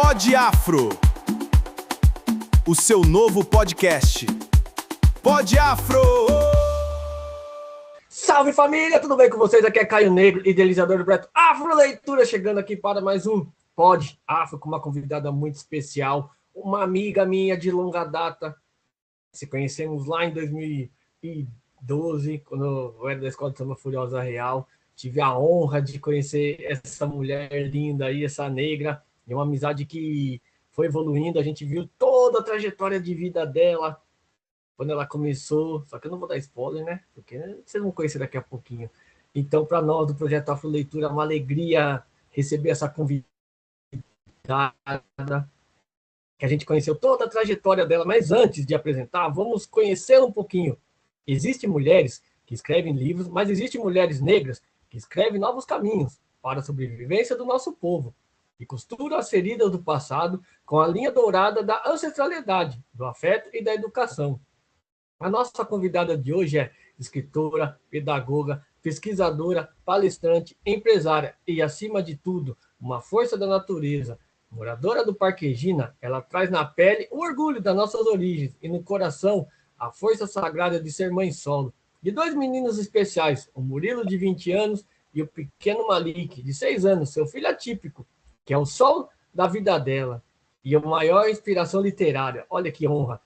Pod Afro, o seu novo podcast. Pod Afro! Salve família, tudo bem com vocês? Aqui é Caio Negro, idealizador do projeto Afro Leitura, chegando aqui para mais um Pod Afro com uma convidada muito especial, uma amiga minha de longa data. Se conhecemos lá em 2012, quando eu era da Escola de Samba Furiosa Real. Tive a honra de conhecer essa mulher linda aí, essa negra, e uma amizade que foi evoluindo. A gente viu toda a trajetória de vida dela, quando ela começou, só que eu não vou dar spoiler, né? Porque vocês vão conhecer daqui a pouquinho. Então, para nós do Projeto Afro Leitura, é uma alegria receber essa convidada, que a gente conheceu toda a trajetória dela, mas antes de apresentar, vamos conhecer um pouquinho. Existem mulheres que escrevem livros, mas existem mulheres negras que escrevem novos caminhos para a sobrevivência do nosso povo e costuram as feridas do passado com a linha dourada da ancestralidade, do afeto e da educação. A nossa convidada de hoje é escritora, pedagoga, pesquisadora, palestrante, empresária e, acima de tudo, uma força da natureza. Moradora do Parque Regina, ela traz na pele o orgulho das nossas origens e no coração a força sagrada de ser mãe solo. De dois meninos especiais, o Murilo, de 20 anos, e o pequeno Malik, de 6 anos, seu filho atípico, que é o sol da vida dela e a maior inspiração literária. Olha que honra!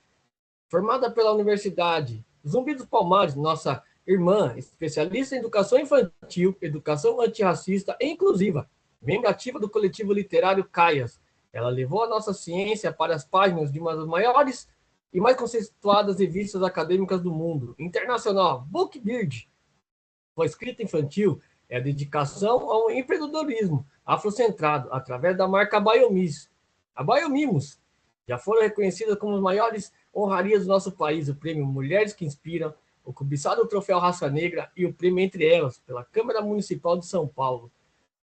Formada pela Universidade Zumbi dos Palmares, nossa irmã, especialista em educação infantil, educação antirracista e inclusiva, membro ativa do coletivo literário Caias. Ela levou a nossa ciência para as páginas de uma das maiores e mais conceituadas revistas acadêmicas do mundo, internacional, Bookbeard. Sua escrita infantil é a dedicação ao empreendedorismo afrocentrado, através da marca Biomimos. A Biomimos já foram reconhecidas como as maiores honrarias do nosso país, o prêmio Mulheres que Inspiram, o cobiçado Troféu Raça Negra e o prêmio Entre Elas, pela Câmara Municipal de São Paulo.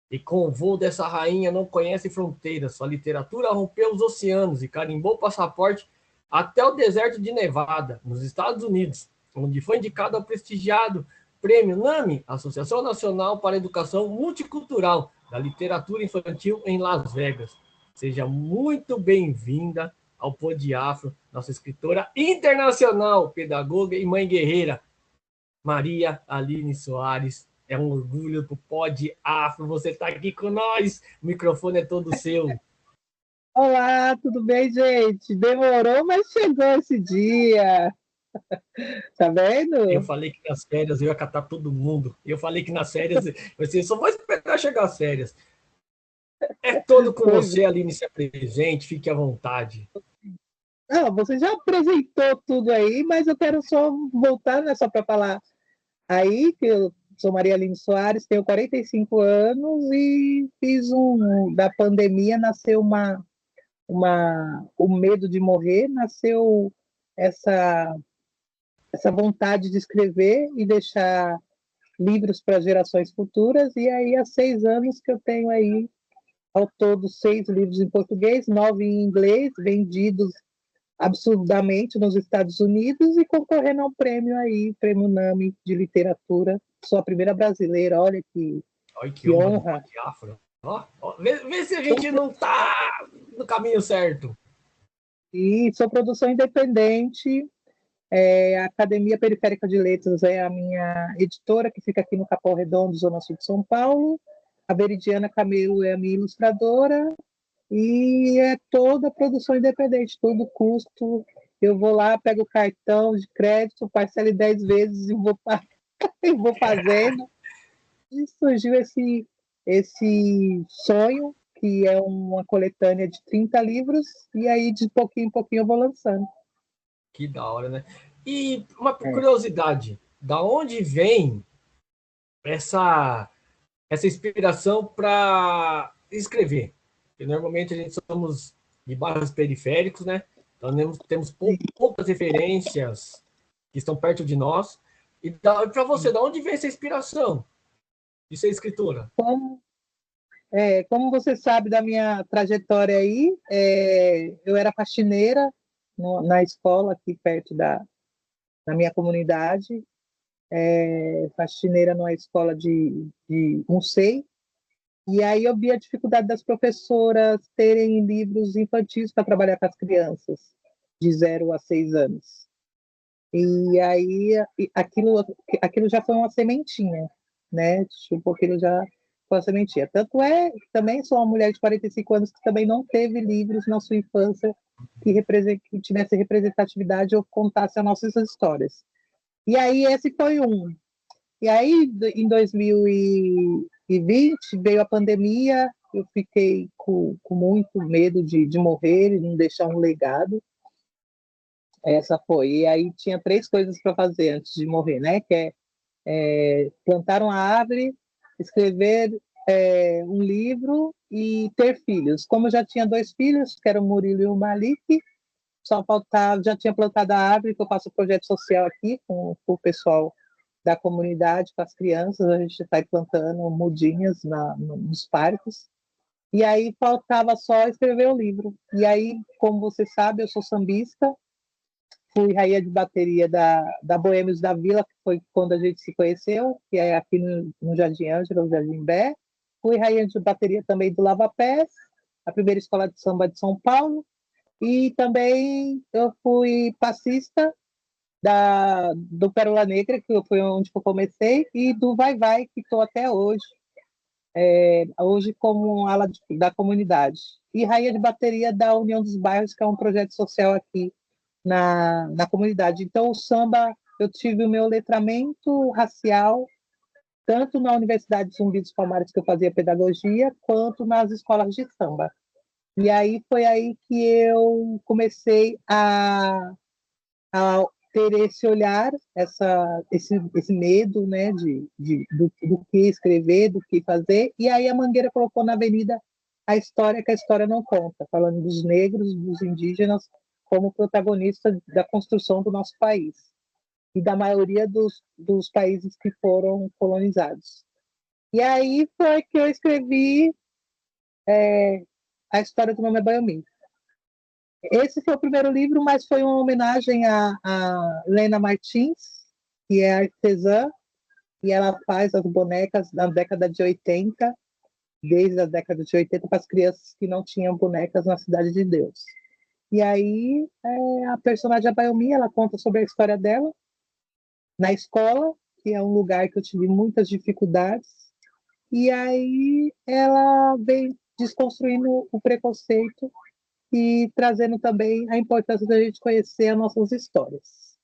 E com o voo dessa rainha não conhece fronteiras, sua literatura rompeu os oceanos e carimbou o passaporte até o deserto de Nevada, nos Estados Unidos, onde foi indicado ao prestigiado Prêmio NAMI, Associação Nacional para a Educação Multicultural da Literatura Infantil em Las Vegas. Seja muito bem-vinda ao Pod Afro, nossa escritora internacional, pedagoga e mãe guerreira, Maria Aline Soares. É um orgulho pro Pod Afro você estar aqui com nós. O microfone é todo seu. Olá, tudo bem, gente? Demorou, mas chegou esse dia. Tá vendo? Eu falei que nas férias eu ia catar todo mundo. Eu falei que nas férias eu só vou esperar chegar as férias. É todo com você, Aline, se apresente, fique à vontade. Não, você já apresentou tudo aí, mas eu quero só voltar, né, só para falar aí que eu sou Maria Aline Soares, tenho 45 anos e da pandemia nasceu o medo de morrer, nasceu essa vontade de escrever e deixar livros para gerações futuras, e aí há 6 anos que eu tenho aí, ao todo, 6 livros em português, 9 em inglês, vendidos absurdamente nos Estados Unidos e concorrendo a um prêmio aí, prêmio NAMI de literatura. Sou a primeira brasileira, olha que honra. Vê se a gente não está no caminho certo. E sou produção independente. A Academia Periférica de Letras é a minha editora, que fica aqui no Capão Redondo, Zona Sul de São Paulo. A Veridiana Camelo é a minha ilustradora. E é toda produção independente, todo custo. Eu vou lá, pego o cartão de crédito, parcelo em 10 vezes e vou fazendo. E surgiu esse sonho, que é uma coletânea de 30 livros, e aí de pouquinho em pouquinho eu vou lançando. Que da hora, né? E uma curiosidade, da onde vem essa inspiração para escrever? Porque normalmente a gente somos de bairros periféricos, né? Então temos poucas referências que estão perto de nós. E para você, da onde vem essa inspiração de ser escritora? Como você sabe da minha trajetória aí, eu era faxineira na escola aqui perto da minha comunidade, faxineira numa escola de um SEI, E aí eu vi a dificuldade das professoras terem livros infantis para trabalhar com as crianças de 0 a 6 anos. E aí aquilo já foi uma sementinha, né? Tipo, aquilo já foi uma sementinha. Tanto é que também sou uma mulher de 45 anos que também não teve livros na sua infância que tivesse representatividade ou contasse as nossas histórias. E aí esse foi um. E aí, em 2020, veio a pandemia, eu fiquei com muito medo de morrer e não deixar um legado. Essa foi. E aí tinha 3 coisas para fazer antes de morrer, né? Que plantar uma árvore, escrever um livro e ter filhos. Como eu já tinha 2 filhos, que eram o Murilo e o Malik, só faltava, já tinha plantado a árvore, que eu faço um projeto social aqui com o pessoal da comunidade, com as crianças, a gente está plantando mudinhas nos parques. E aí faltava só escrever o livro. E aí, como você sabe, eu sou sambista, fui rainha de bateria da Boêmios da Vila, que foi quando a gente se conheceu, que é aqui no Jardim Ângela, no Jardim Bé. Fui rainha de bateria também do Lava Pés, a primeira escola de samba de São Paulo. E também eu fui passista do Pérola Negra, que foi onde eu comecei, e do Vai Vai, que estou até hoje, hoje como ala da comunidade. E rainha de bateria da União dos Bairros, que é um projeto social aqui na comunidade. Então, o samba, eu tive o meu letramento racial, tanto na Universidade de Zumbi dos Palmares, que eu fazia pedagogia, quanto nas escolas de samba. E aí foi aí que eu comecei a ter esse olhar, esse medo, né, do que escrever, do que fazer. E aí a Mangueira colocou na avenida a história que a história não conta, falando dos negros, dos indígenas, como protagonistas da construção do nosso país e da maioria dos países que foram colonizados. E aí foi que eu escrevi a história do Mamãe Baiomim. Esse foi o primeiro livro, mas foi uma homenagem a Lena Martins, que é artesã, e ela faz as bonecas na década de 80, desde a década de 80, para as crianças que não tinham bonecas na Cidade de Deus. E aí, a personagem Abayomi, ela conta sobre a história dela na escola, que é um lugar que eu tive muitas dificuldades, e aí ela vem desconstruindo o preconceito e trazendo também a importância da gente conhecer as nossas histórias.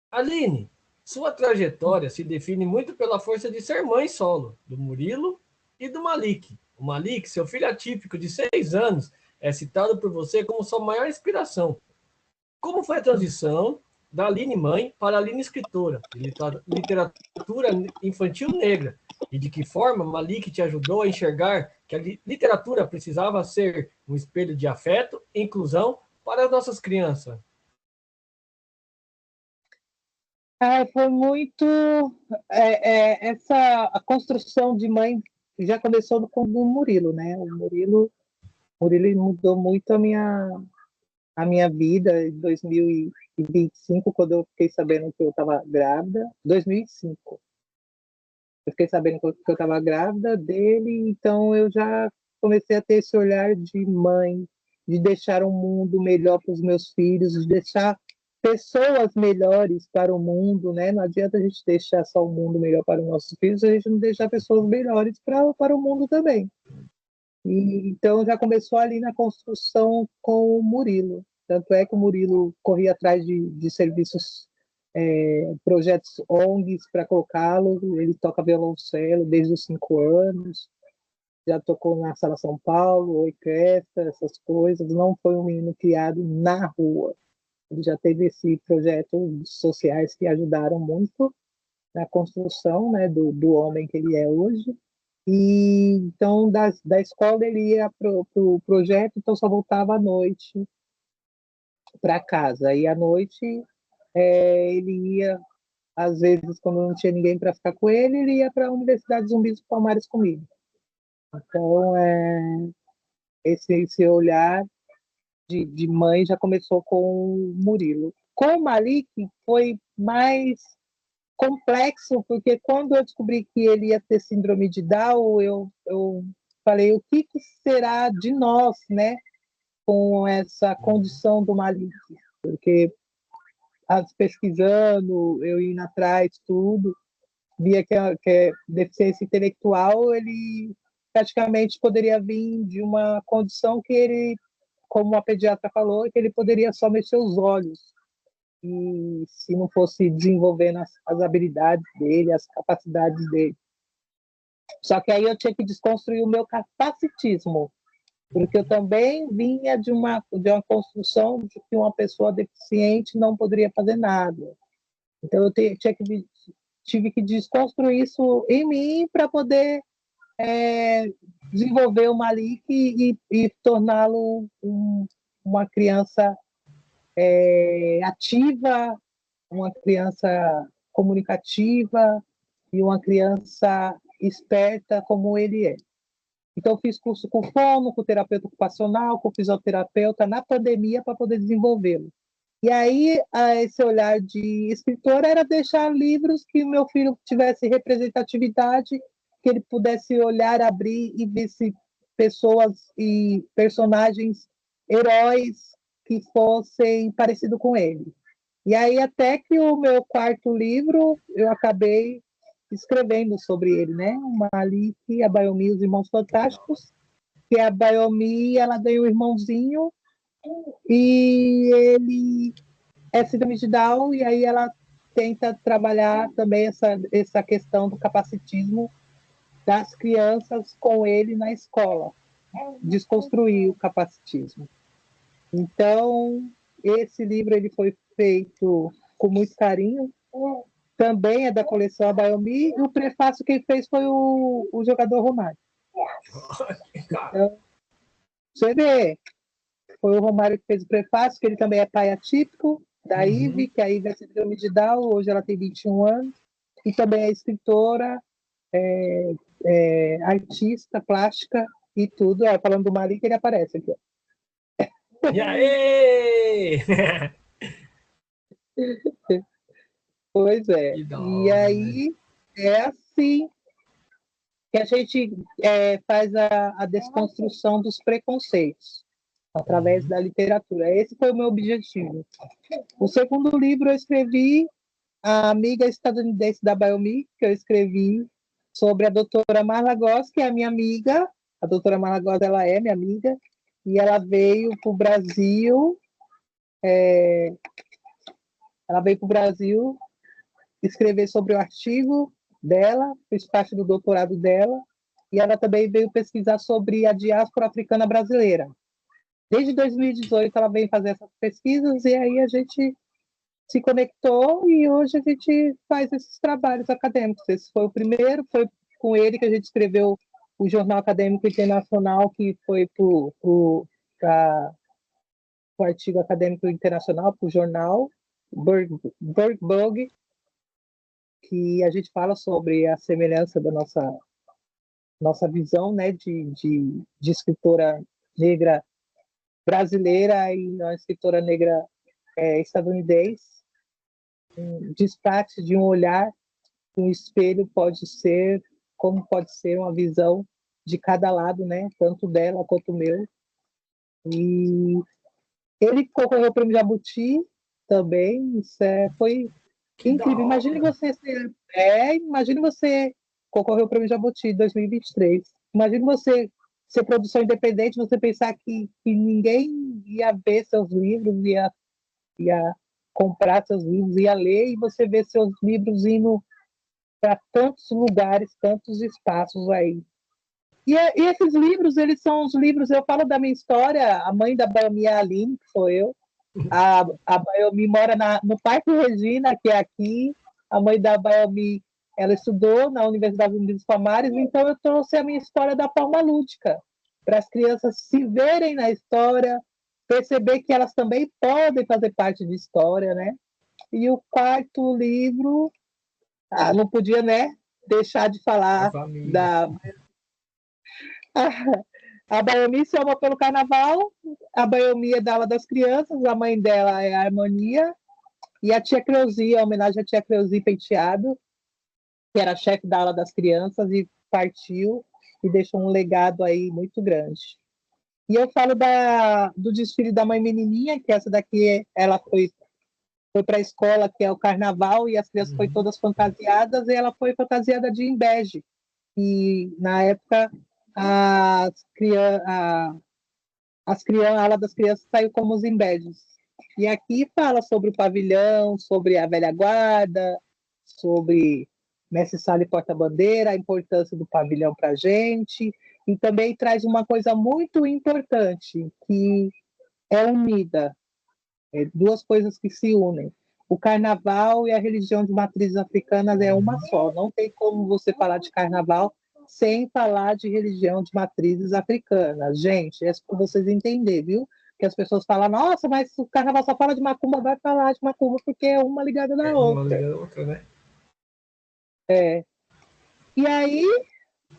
Aline, sua trajetória se define muito pela força de ser mãe solo, do Murilo e do Malik. O Malik, seu filho atípico de 6 anos, é citado por você como sua maior inspiração. Como foi a transição da Aline mãe para a Aline escritora de literatura infantil negra? E de que forma Malik te ajudou a enxergar que a literatura precisava ser um espelho de afeto e inclusão para as nossas crianças? Foi muito a construção de mãe já começou com o Murilo, né? O Murilo mudou muito a minha vida em 2025, quando eu fiquei sabendo que eu estava grávida. 2005, eu fiquei sabendo que eu estava grávida dele, então eu já comecei a ter esse olhar de mãe, de deixar um mundo melhor para os meus filhos, de deixar pessoas melhores para o mundo, né? Não adianta a gente deixar só o mundo melhor para os nossos filhos, a gente não deixar pessoas melhores para o mundo também. E então já começou ali na construção com o Murilo. Tanto é que o Murilo corria atrás de serviços, projetos ONGs para colocá-lo. Ele toca violoncelo desde os 5 anos, já tocou na Sala São Paulo, orquestra, essas coisas. Não foi um menino criado na rua. Ele já teve esse projeto sociais que ajudaram muito na construção, né, do homem que ele é hoje. E então da escola ele ia para o projeto, então só voltava à noite para casa. E à noite ele ia, às vezes, quando não tinha ninguém para ficar com ele, ele ia para a Universidade Zumbi dos Palmares comigo. Então, esse olhar de mãe já começou com o Murilo. Com o Malik foi mais complexo, porque quando eu descobri que ele ia ter síndrome de Down, eu falei, o que será de nós, né, com essa condição do Malik? Porque, pesquisando, eu indo atrás, tudo, via que deficiência intelectual, ele praticamente poderia vir de uma condição que ele, como a pediatra falou, que ele poderia só mexer os olhos, e se não fosse desenvolvendo as habilidades dele, as capacidades dele. Só que aí eu tinha que desconstruir o meu capacitismo, porque eu também vinha de uma construção de que uma pessoa deficiente não poderia fazer nada. Então eu tive que desconstruir isso em mim para poder desenvolver o Malik e torná-lo uma criança ativa, uma criança comunicativa e uma criança esperta como ele é. Então, eu fiz curso com fono, com terapeuta ocupacional, com fisioterapeuta na pandemia para poder desenvolvê-lo. E aí, esse olhar de escritor era deixar livros que o meu filho tivesse representatividade, que ele pudesse olhar, abrir e ver se pessoas e personagens, heróis que fossem parecidos com ele. E aí, até que o meu quarto livro, eu acabei escrevendo sobre ele, né? O Malik, a Bayomi e os Irmãos Fantásticos, que a Bayomi, ela ganhou um irmãozinho e ele é síndrome de Down, e aí ela tenta trabalhar também essa questão do capacitismo das crianças com ele na escola, desconstruir o capacitismo. Então, esse livro ele foi feito com muito carinho, também é da coleção Bayomi, e o prefácio quem fez foi o jogador Romário. Então, você vê, foi o Romário que fez o prefácio, que ele também é pai atípico da Ive, que a Ive é síndrome de Down, hoje ela tem 21 anos, e também é escritora, artista, plástica e tudo. Falando do Malik, ele aparece aqui. E aí? Pois é. Que da E hora, aí é assim que a gente faz a desconstrução dos preconceitos através da literatura. Esse foi o meu objetivo. O segundo livro eu escrevi A Amiga Estadunidense da Bayomi, que eu escrevi sobre a doutora Marla Goss, que é a minha amiga. A doutora Marla Goss, ela é minha amiga, e ela veio para o Brasil, escrever sobre o artigo dela, fez parte do doutorado dela, e ela também veio pesquisar sobre a diáspora africana brasileira. Desde 2018 ela veio fazer essas pesquisas, e aí a gente se conectou e hoje a gente faz esses trabalhos acadêmicos. Esse foi o primeiro, foi com ele que a gente escreveu o Jornal Acadêmico Internacional, que foi para o artigo acadêmico internacional, para o jornal Bergbog, que a gente fala sobre a semelhança da nossa visão, né, de escritora negra brasileira e uma escritora negra estadunidense. Um destaque de um olhar, um espelho pode ser, como pode ser uma visão de cada lado, né, tanto dela quanto o meu. E ele concorreu para o Prêmio Jabuti também, foi incrível. Imagine você concorreu para o Prêmio Jabuti em 2023. Imagine você ser produção independente, você pensar que ninguém ia ver seus livros, ia comprar seus livros, ia ler, e você ver seus livros indo para tantos lugares, tantos espaços aí. E esses livros, eles são os livros, eu falo da minha história, a mãe da Bayomi é a Aline, que sou eu, a Bayomi mora no Parque Regina, que é aqui, a mãe da Bayomi, ela estudou na Universidade Unidos Palmares, então eu trouxe a minha história da forma lúdica, para as crianças se verem na história, perceber que elas também podem fazer parte de história, né? E o quarto livro, não podia, né, deixar de falar da... A Bayomi se ama pelo carnaval, a Bayomi é da ala das crianças, a mãe dela é a Harmonia, E a tia Creuzi, a homenagem à tia Creuzi Penteado, que era chefe da ala das crianças e partiu e deixou um legado aí muito grande. E eu falo do desfile da Mãe Menininha, que essa daqui, ela foi para a escola, que é o carnaval, e as crianças foram todas fantasiadas, e ela foi fantasiada de imbege. E, na época, a ala das crianças saiu como os imbedes. E aqui fala sobre o pavilhão, sobre a velha guarda, sobre Mestre Sala e Porta-Bandeira, a importância do pavilhão para a gente, e também traz uma coisa muito importante, que é unida, duas coisas que se unem. O carnaval e a religião de matrizes africanas é uma só. Não tem como você falar de carnaval sem falar de religião de matrizes africanas. Gente, é para vocês entenderem, viu? Que as pessoas falam, nossa, mas o carnaval só fala de macumba, vai falar de macumba porque é uma ligada na outra. Uma ligada na outra, né? E aí,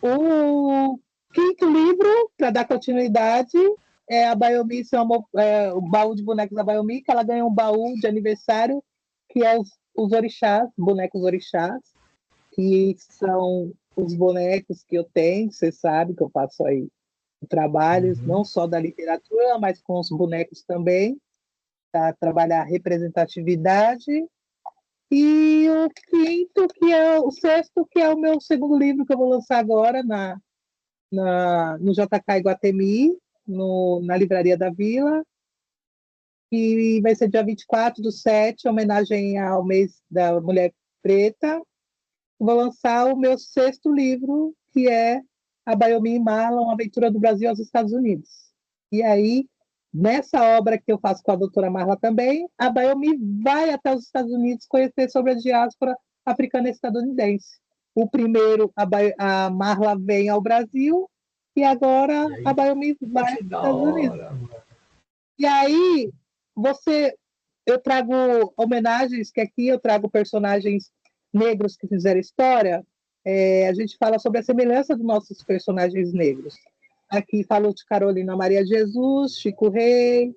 o quinto livro, para dar continuidade, é a Bayomi, o baú de bonecos da Bayomi, que ela ganhou um baú de aniversário, que é os orixás, bonecos orixás, que são os bonecos que eu tenho, você sabe que eu faço aí trabalhos, não só da literatura, mas com os bonecos também, para trabalhar a representatividade. E o quinto, o sexto, que é o meu segundo livro que eu vou lançar agora no JK Iguatemi, na Livraria da Vila, e vai ser dia 24/7, homenagem ao mês da Mulher Preta. Vou lançar o meu sexto livro, que é A Bayomi e Marla, uma aventura do Brasil aos Estados Unidos. E aí, nessa obra que eu faço com a doutora Marla também, a Bayomi vai até os Estados Unidos conhecer sobre a diáspora africana e estadunidense. O primeiro, a Marla vem ao Brasil, e agora a Bayomi vai aos Estados Unidos. E aí, eu trago homenagens, que aqui eu trago personagens negros que fizeram história. A gente fala sobre a semelhança dos nossos personagens negros. Aqui falou de Carolina Maria Jesus, Chico Rei,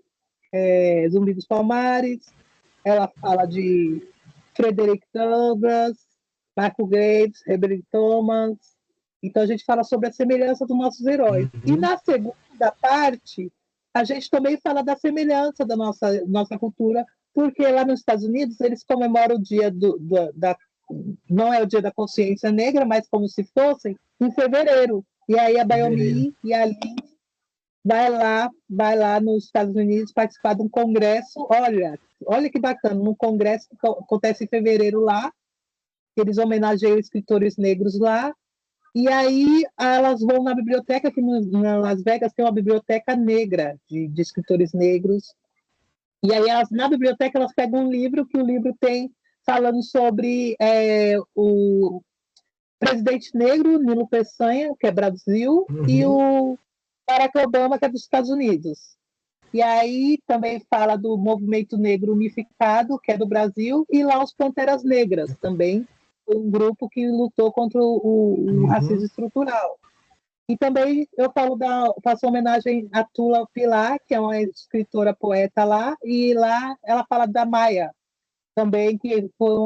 Zumbi dos Palmares. Ela fala de Frederick Douglass, Marco Graves, Rebelde Thomas. Então, a gente fala sobre a semelhança dos nossos heróis. E na segunda parte, a gente também fala da semelhança da nossa cultura, porque lá nos Estados Unidos eles comemoram o dia não é o dia da consciência negra, mas como se fosse em fevereiro. E aí a Bayomi e a Lin vai lá nos Estados Unidos participar de um congresso. Olha que bacana, um congresso que acontece em fevereiro lá, eles homenageiam escritores negros lá. E aí elas vão na biblioteca, que em Las Vegas tem uma biblioteca negra, de escritores negros. E aí na biblioteca elas pegam um livro, que o livro tem falando sobre o presidente negro, Nilo Peçanha, que é Brasil, e o Barack Obama, que é dos Estados Unidos. E aí também fala do Movimento Negro Unificado, que é do Brasil, e lá os Panteras Negras também, um grupo que lutou contra o racismo estrutural. E também eu faço homenagem a Tula Pilar, que é uma escritora poeta lá, e lá ela fala da Maya, também, que foi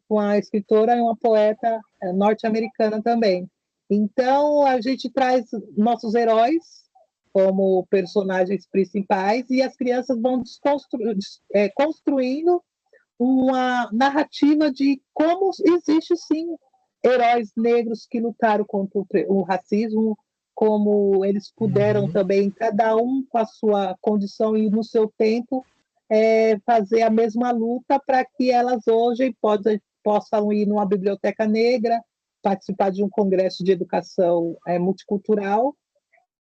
uma escritora e uma poeta norte-americana também. Então, a gente traz nossos heróis como personagens principais, e as crianças vão construindo uma narrativa de como existe, sim, heróis negros que lutaram contra o racismo, como eles puderam também, cada um com a sua condição e no seu tempo, fazer a mesma luta para que elas hoje possam ir numa biblioteca negra, participar de um congresso de educação multicultural,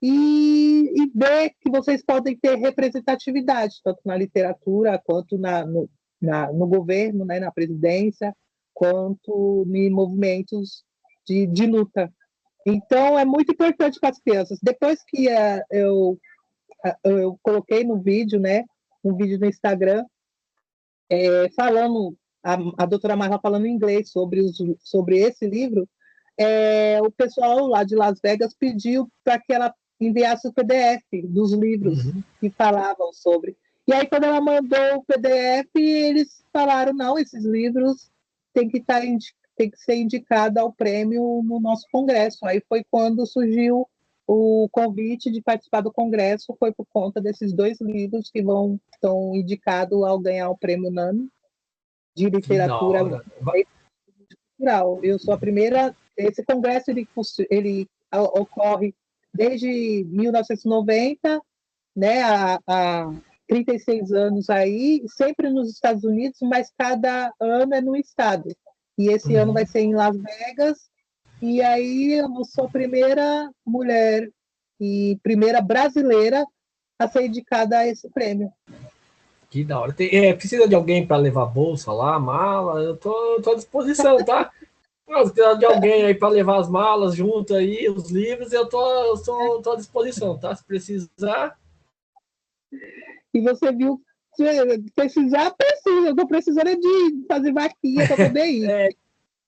e ver que vocês podem ter representatividade, tanto na literatura, quanto no governo, né, na presidência, quanto em movimentos de luta. Então, é muito importante para as crianças. Depois que eu coloquei no vídeo, né, um vídeo no Instagram, falando, a doutora Marla falando em inglês sobre esse livro, o pessoal lá de Las Vegas pediu para que ela enviasse o PDF dos livros que falavam sobre. E aí, quando ela mandou o PDF, eles falaram, não, esses livros têm que, tem que ser indicado ao prêmio no nosso congresso. Aí foi quando surgiu o convite de participar do congresso, foi por conta desses 2 livros que estão indicados ao ganhar o prêmio NAMI de Que da literatura hora. cultural. Eu sou a primeira. Esse congresso ele ocorre desde 1990, né, há 36 anos aí, sempre nos Estados Unidos, mas cada ano é no estado. E esse ano vai ser em Las Vegas. E aí eu sou a primeira mulher e primeira brasileira a ser indicada a esse prêmio. Que da hora. Precisa de alguém para levar bolsa lá, mala? Tô à disposição, tá? Se precisar de alguém aí para levar as malas junto aí, os livros, tô à disposição, tá? Se precisar. E você viu, precisar, precisa. Eu estou precisando de fazer vaquinha para poder ir.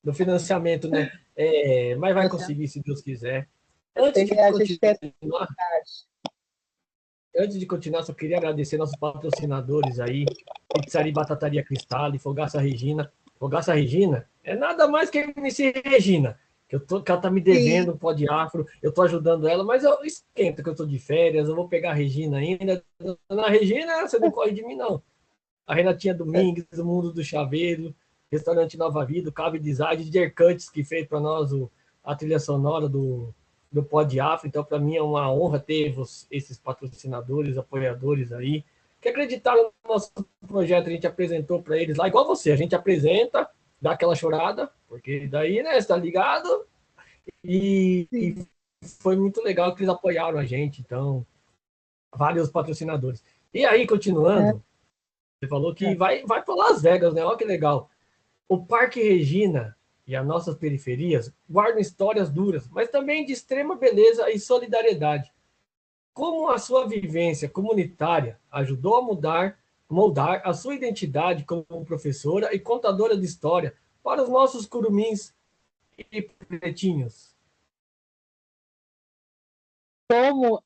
Do financiamento, né? Mas vai conseguir, se Deus quiser. Antes de continuar, só queria agradecer nossos patrocinadores aí, Pizzaria e Batataria Cristal, Fogaça Regina. Fogaça Regina é nada mais que a MC Regina, que ela tá me devendo um pó de afro, eu tô ajudando ela, mas eu esquento que eu tô de férias, eu vou pegar a Regina ainda. Dona Regina, você não corre de mim, não. A Renatinha Domingues, o Mundo do Chaveiro, Restaurante Nova Vida, o Cabe Design, DJ Cuts, que fez para nós a trilha sonora do Pod Afro. Então, para mim é uma honra ter esses patrocinadores, apoiadores aí, que acreditaram no nosso projeto. A gente apresentou para eles lá, igual você, a gente apresenta, dá aquela chorada, porque daí, né, você tá ligado? E foi muito legal que eles apoiaram a gente, então, vários patrocinadores. E aí, continuando, você falou que vai para Las Vegas, né? Olha que legal. O Parque Regina e as nossas periferias guardam histórias duras, mas também de extrema beleza e solidariedade. Como a sua vivência comunitária ajudou a moldar a sua identidade como professora e contadora de história para os nossos curumins e pretinhos? Como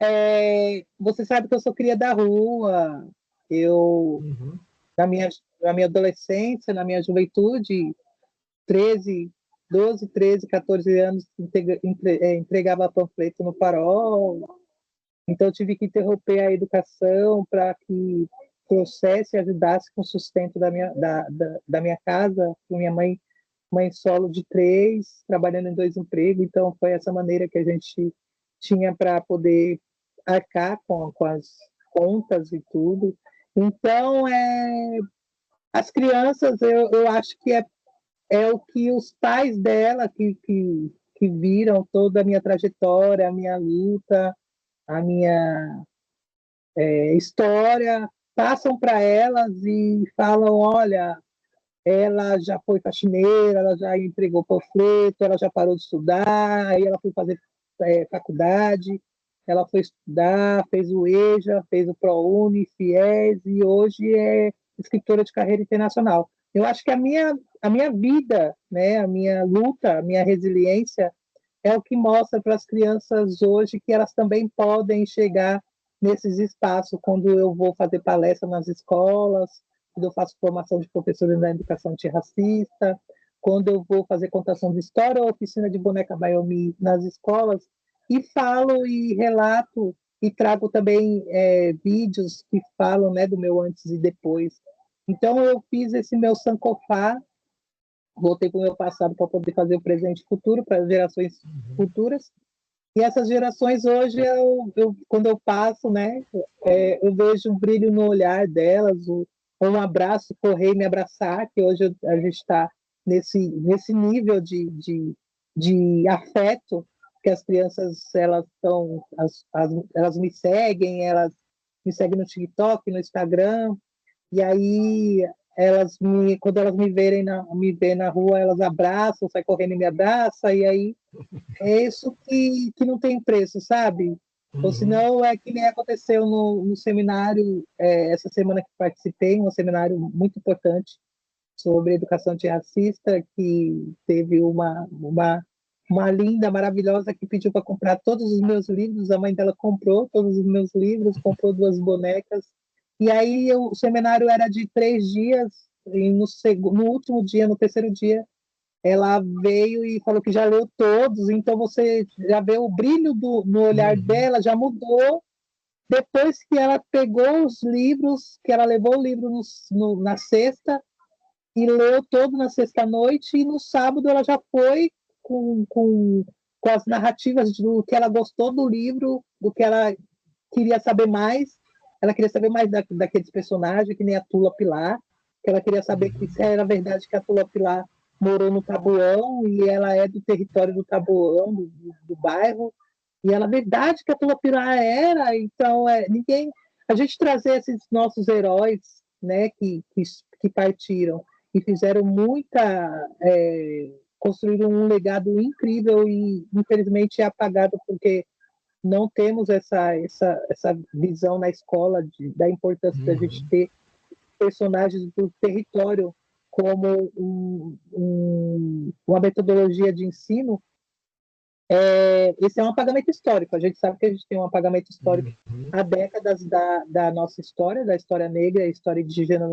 você sabe que eu sou cria da rua, eu na minha adolescência, na minha juventude, 13, 12, 13, 14 anos, entregava panfleto no farol. Então, eu tive que interromper a educação para que trouxesse e ajudasse com o sustento da minha casa, com minha mãe solo de 3, trabalhando em 2 empregos. Então, foi essa maneira que a gente tinha para poder arcar com as contas e tudo. Então, as crianças, eu acho que é o que os pais dela que viram toda a minha trajetória, a minha luta, a minha história, passam para elas e falam, olha, ela já foi faxineira, ela já entregou panfleto, ela já parou de estudar, aí ela foi fazer faculdade, ela foi estudar, fez o EJA, fez o ProUni, FIES, e hoje é escritora de carreira internacional. Eu acho que a minha vida, né, a minha luta, a minha resiliência é o que mostra para as crianças hoje que elas também podem chegar nesses espaços quando eu vou fazer palestra nas escolas, quando eu faço formação de professores na educação antirracista, quando eu vou fazer contação de história ou oficina de boneca Bayomi nas escolas, e falo e relato e trago também vídeos que falam, né, do meu antes e depois. Então, eu fiz esse meu Sankofa, voltei para o meu passado para poder fazer o presente e futuro para as gerações futuras. E essas gerações hoje, quando eu passo, né, eu vejo um brilho no olhar delas, um abraço, correr e me abraçar, que hoje a gente está nesse nível de afeto que as crianças elas me seguem no TikTok, no Instagram, e aí quando elas me veem na rua, elas abraçam, saem correndo e me abraçam, e aí é isso que não tem preço, sabe? Ou senão é que nem aconteceu no seminário, essa semana que participei, um seminário muito importante sobre educação antirracista, que teve uma linda, maravilhosa, que pediu para comprar todos os meus livros, a mãe dela comprou todos os meus livros, comprou 2 bonecas, E aí o seminário era de 3 dias, e no último dia, no terceiro dia, ela veio e falou que já leu todos, então você já vê o brilho no olhar Uhum. dela, já mudou depois que ela pegou os livros, que ela levou o livro na sexta e leu todo na sexta-noite, e no sábado ela já foi com as narrativas do que ela gostou do livro, do que ela queria saber mais. Ela queria saber mais daqueles personagens, que nem a Tula Pilar, que ela queria saber que se era verdade que a Tula Pilar morou no Tabuão e ela é do território do Tabuão, do bairro, e ela, verdade que a Tula Pilar era, então ninguém, a gente trazer esses nossos heróis, né, que partiram e fizeram construíram um legado incrível e infelizmente é apagado porque não temos essa visão na escola da importância da gente Uhum. ter personagens do território como uma metodologia de ensino. Esse é um apagamento histórico. A gente sabe que a gente tem um apagamento histórico Uhum. há décadas da nossa história, da história negra, a história indígena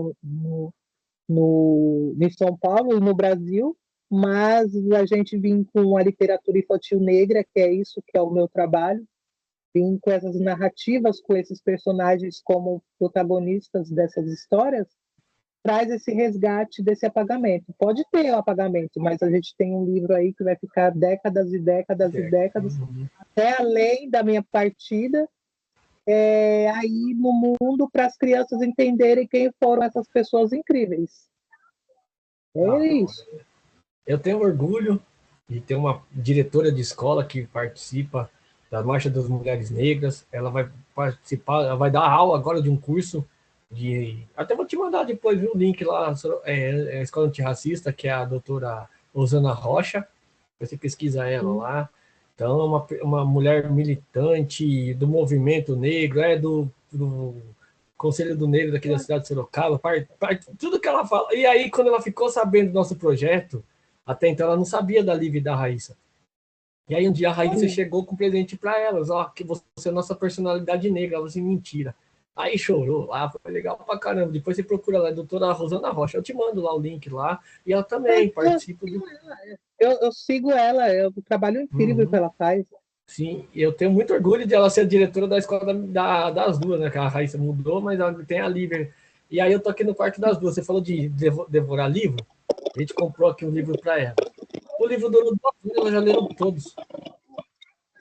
em São Paulo e no Brasil, mas a gente vem com a literatura infantil negra, que é isso que é o meu trabalho, vim com essas narrativas, com esses personagens como protagonistas dessas histórias, traz esse resgate desse apagamento. Pode ter o apagamento, mas a gente tem um livro aí que vai ficar décadas e décadas e Certo. décadas, Uhum. até além da minha partida, aí no mundo, para as crianças entenderem quem foram essas pessoas incríveis. Da É hora. isso. Eu tenho orgulho de ter uma diretora de escola que participa da Marcha das Mulheres Negras. Ela vai participar, ela vai dar aula agora de um curso de. Até vou te mandar depois viu, o link lá, a Escola Antirracista, que é a doutora Rosana Rocha. Você pesquisa ela lá. Então, uma mulher militante do movimento negro, do Conselho do Negro daqui da cidade de Sorocaba, tudo que ela fala. E aí, quando ela ficou sabendo do nosso projeto, até então ela não sabia da Liv e da Raíssa. E aí um dia a Raíssa Sim. chegou com um presente para elas, ó, que você é nossa personalidade negra. Ela falou assim, mentira. Aí chorou lá, foi legal pra caramba. Depois você procura lá, a doutora Rosana Rocha, eu te mando lá o link lá. E ela também participa do. Eu sigo ela, é um trabalho incrível que Uhum. ela faz. Sim, eu tenho muito orgulho de ela ser a diretora da escola das duas, né? Que a Raíssa mudou, mas ela tem a Lívia. E aí eu tô aqui no quarto das duas. Você falou de devorar livro? A gente comprou aqui um livro para ela. O livro durou 2 horas, elas já leram todos.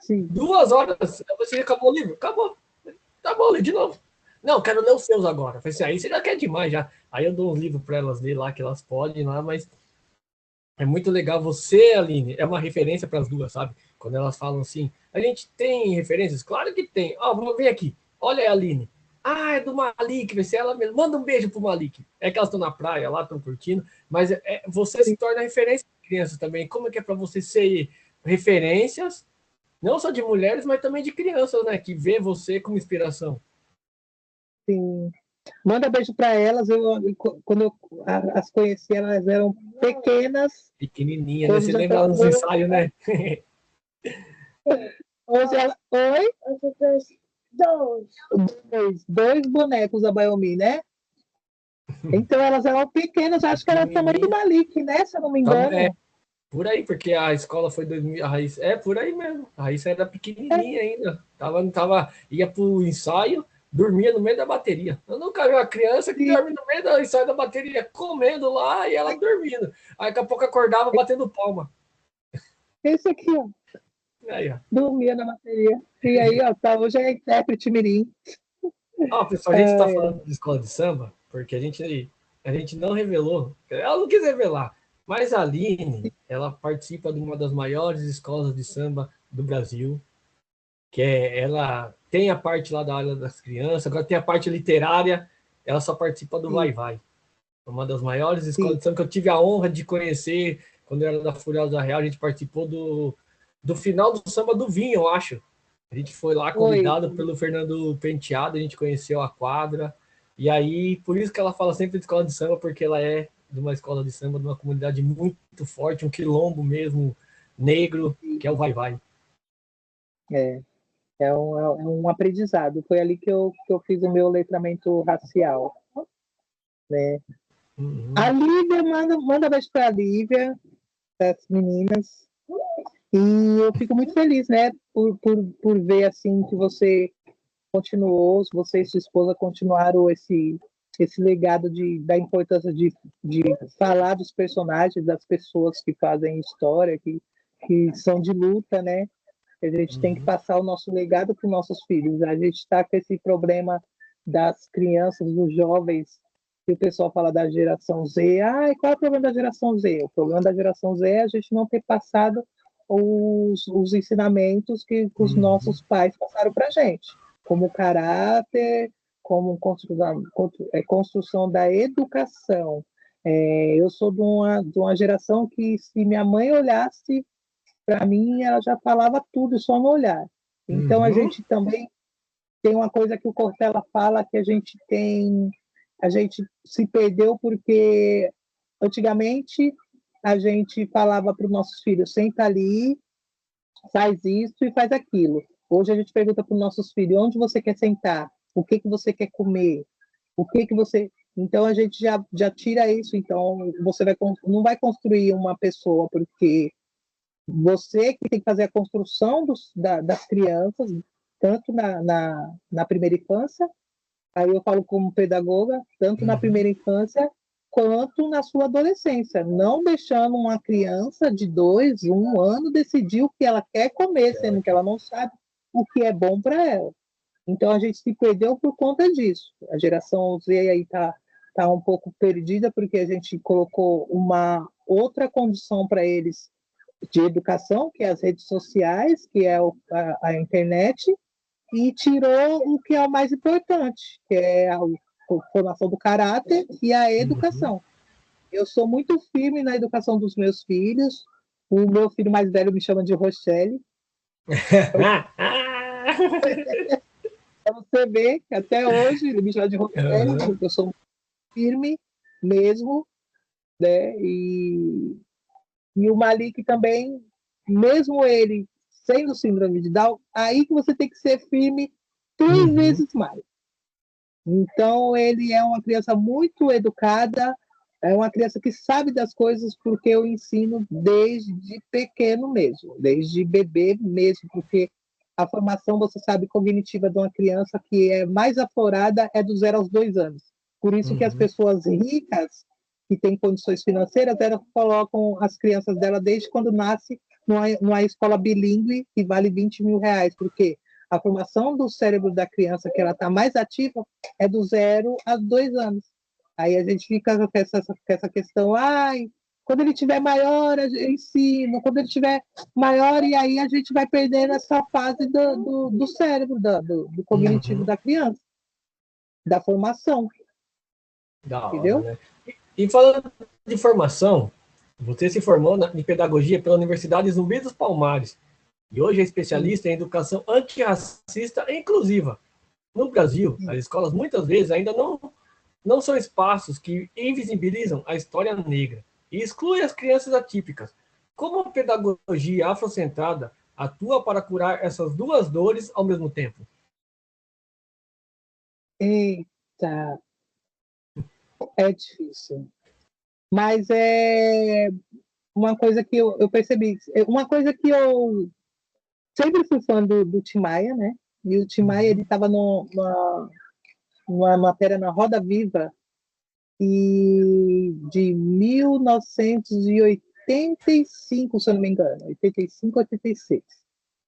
Sim. 2 horas. Você acabou o livro? Acabou. Tá bom, lê de novo. Não, quero ler os seus agora. Eu falei assim, aí você já quer demais já. Aí eu dou um livro para elas ler lá, que elas podem lá, mas é muito legal. Você, Aline, é uma referência para as duas, sabe? Quando elas falam assim, a gente tem referências? Claro que tem. Ó, vamos ver aqui. Olha aí, Aline. Ah, é do Malik, vai ser ela mesmo. Manda um beijo pro Malik. É que elas estão na praia lá, estão curtindo, mas você se torna referência para crianças também. Como é que é para você ser referências, não só de mulheres, mas também de crianças, né? Que vê você como inspiração. Sim. Manda beijo para elas. Quando eu as conheci, elas eram pequenas. Pequenininha, né? Hoje Você já lembra estão. lá nos ensaios, né? Hoje ela. Oi? Dois bonecos da Bayomi, né? Então elas eram pequenas, acho que era do tamanho do Pequenininha. Malik, né? Se eu não me É, engano. por aí, porque a escola foi 2000, a Raíssa, por aí mesmo. A Raíssa era pequenininha ainda. Ia pro ensaio, dormia no meio da bateria. Eu nunca vi uma criança que Sim. dorme no meio do ensaio da bateria, comendo lá e ela dormindo. Aí daqui a pouco acordava batendo palma. Esse aqui, ó, Aí, ó. dormia na bateria. E aí, ó, tá, hoje é intérprete mirim. Ó, pessoal, a gente está falando de escola de samba, porque a gente não revelou, ela não quis revelar, mas a Aline, ela participa de uma das maiores escolas de samba do Brasil, ela tem a parte lá da área das crianças, agora tem a parte literária, ela só participa do Sim, Vai Vai. Uma das maiores sim. escolas de samba que eu tive a honra de conhecer quando eu era da Furiosa Real, a gente participou do final do samba do Vinho, eu acho. A gente foi lá Oi. convidado pelo Fernando Penteado, a gente conheceu a quadra. E aí, por isso que ela fala sempre de escola de samba, porque ela é de uma escola de samba, de uma comunidade muito forte, um quilombo mesmo, negro, que é o Vai Vai. É. É um aprendizado. Foi ali que eu fiz o meu letramento racial, né? A Lívia, manda beijo para a Lívia, das meninas. E eu fico muito feliz, né, por ver assim que você continuou, você e sua esposa continuaram esse legado da importância de falar dos personagens, das pessoas que fazem história, que são de luta, né? A gente tem que passar o nosso legado para os nossos filhos. A gente está com esse problema das crianças, dos jovens, que o pessoal fala da geração Z. Ah, e qual é o problema da geração Z? O problema da geração Z é a gente não ter passado os ensinamentos que os nossos pais passaram para a gente, como caráter, como construção da educação. Eu sou de uma geração que, se minha mãe olhasse para mim, ela já falava tudo só no olhar. Então, a gente também tem uma coisa que o Cortella fala, que a gente se perdeu porque antigamente a gente falava para os nossos filhos, senta ali, faz isso e faz aquilo. Hoje a gente pergunta para os nossos filhos, onde você quer sentar? O que você quer comer? O que você... Então a gente já tira isso. Então você não vai construir uma pessoa porque você que tem que fazer a construção das crianças, tanto na primeira infância, aí eu falo como pedagoga, tanto na primeira infância quanto na sua adolescência, não deixando uma criança de 2, 1 ano decidir o que ela quer comer, sendo que ela não sabe o que é bom para ela. Então a gente se perdeu por conta disso. A geração Z aí tá um pouco perdida porque a gente colocou uma outra condição para eles de educação, que é as redes sociais, que é a internet, e tirou o que é o mais importante, que é a formação do caráter e a educação. Eu sou muito firme na educação dos meus filhos. O meu filho mais velho me chama de Rochelle. Para você ver que até hoje ele me chama de Rochelle, porque eu sou firme mesmo, né? E o Malik também, mesmo ele sendo síndrome de Down, aí que você tem que ser firme 3 vezes mais. Então, ele é uma criança muito educada, é uma criança que sabe das coisas porque eu ensino desde pequeno mesmo, desde bebê mesmo, porque a formação, você sabe, cognitiva de uma criança que é mais aflorada é do 0 aos 2 anos. Por isso que as pessoas ricas, que têm condições financeiras, elas colocam as crianças dela desde quando nasce numa escola bilíngue que vale 20 mil reais, porque a formação do cérebro da criança, que ela está mais ativa, é do 0 a 2 anos. Aí a gente fica com essa questão, quando ele tiver maior, eu ensino, quando ele tiver maior, e aí a gente vai perdendo essa fase do cérebro, do cognitivo da criança, da formação. Da hora, Entendeu? né? E falando de formação, você se formou em pedagogia pela Universidade Zumbi dos Palmares e hoje é especialista em educação antirracista e inclusiva. No Brasil, as escolas muitas vezes ainda não são espaços que invisibilizam a história negra e excluem as crianças atípicas. Como a pedagogia afrocentrada atua para curar essas duas dores ao mesmo tempo? Eita, é difícil. Mas é uma coisa que eu percebi, uma coisa que eu sempre fui fã do Tim Maia, né? E o Tim Maia, ele estava numa matéria na Roda Viva de 1985, se eu não me engano, 85, 86.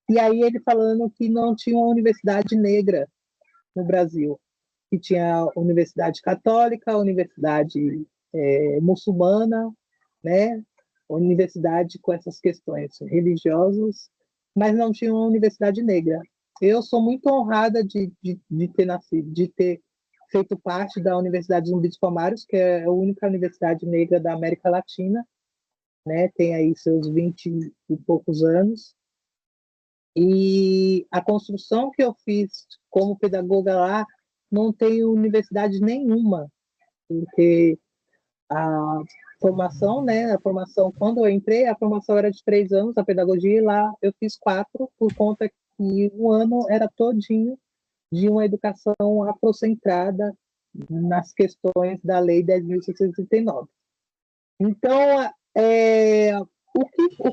E aí ele falando que não tinha uma universidade negra no Brasil, que tinha a universidade católica, a universidade muçulmana, né? Universidade com essas questões religiosas, mas não tinha uma universidade negra. Eu sou muito honrada de ter nascido, de ter feito parte da Universidade Zumbi dos Palmares, que é a única universidade negra da América Latina, né? Tem aí seus 20 e poucos anos. E a construção que eu fiz como pedagoga lá não tem universidade nenhuma, porque a formação, né? A formação, quando eu entrei, a formação era de 3 anos, a pedagogia, e lá eu fiz 4 por conta e um ano era todinho de uma educação afrocentrada nas questões da Lei 10.639. Então, o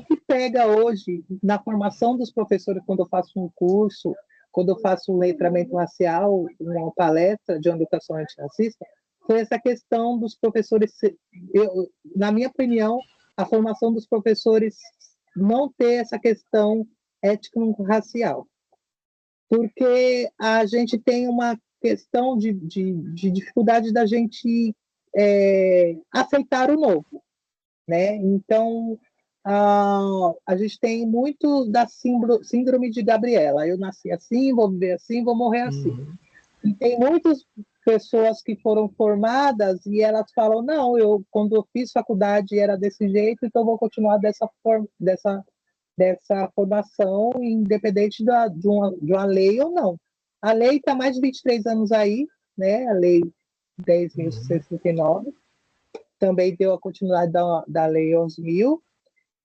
que pega hoje na formação dos professores, quando eu faço um curso, quando eu faço um letramento racial, uma palestra de uma educação antirracista, foi essa questão dos professores, na minha opinião, a formação dos professores não ter essa questão étnico-racial, porque a gente tem uma questão de dificuldade da gente aceitar o novo, né? Então, a gente tem muito da síndrome de Gabriela. Eu nasci assim, vou viver assim, vou morrer assim. E tem muitas pessoas que foram formadas e elas falam, não, quando eu fiz faculdade era desse jeito, então vou continuar dessa formação, independente de uma lei ou não. A lei está mais de 23 anos aí, né? A lei 10.639, também deu a continuidade da lei 11.000,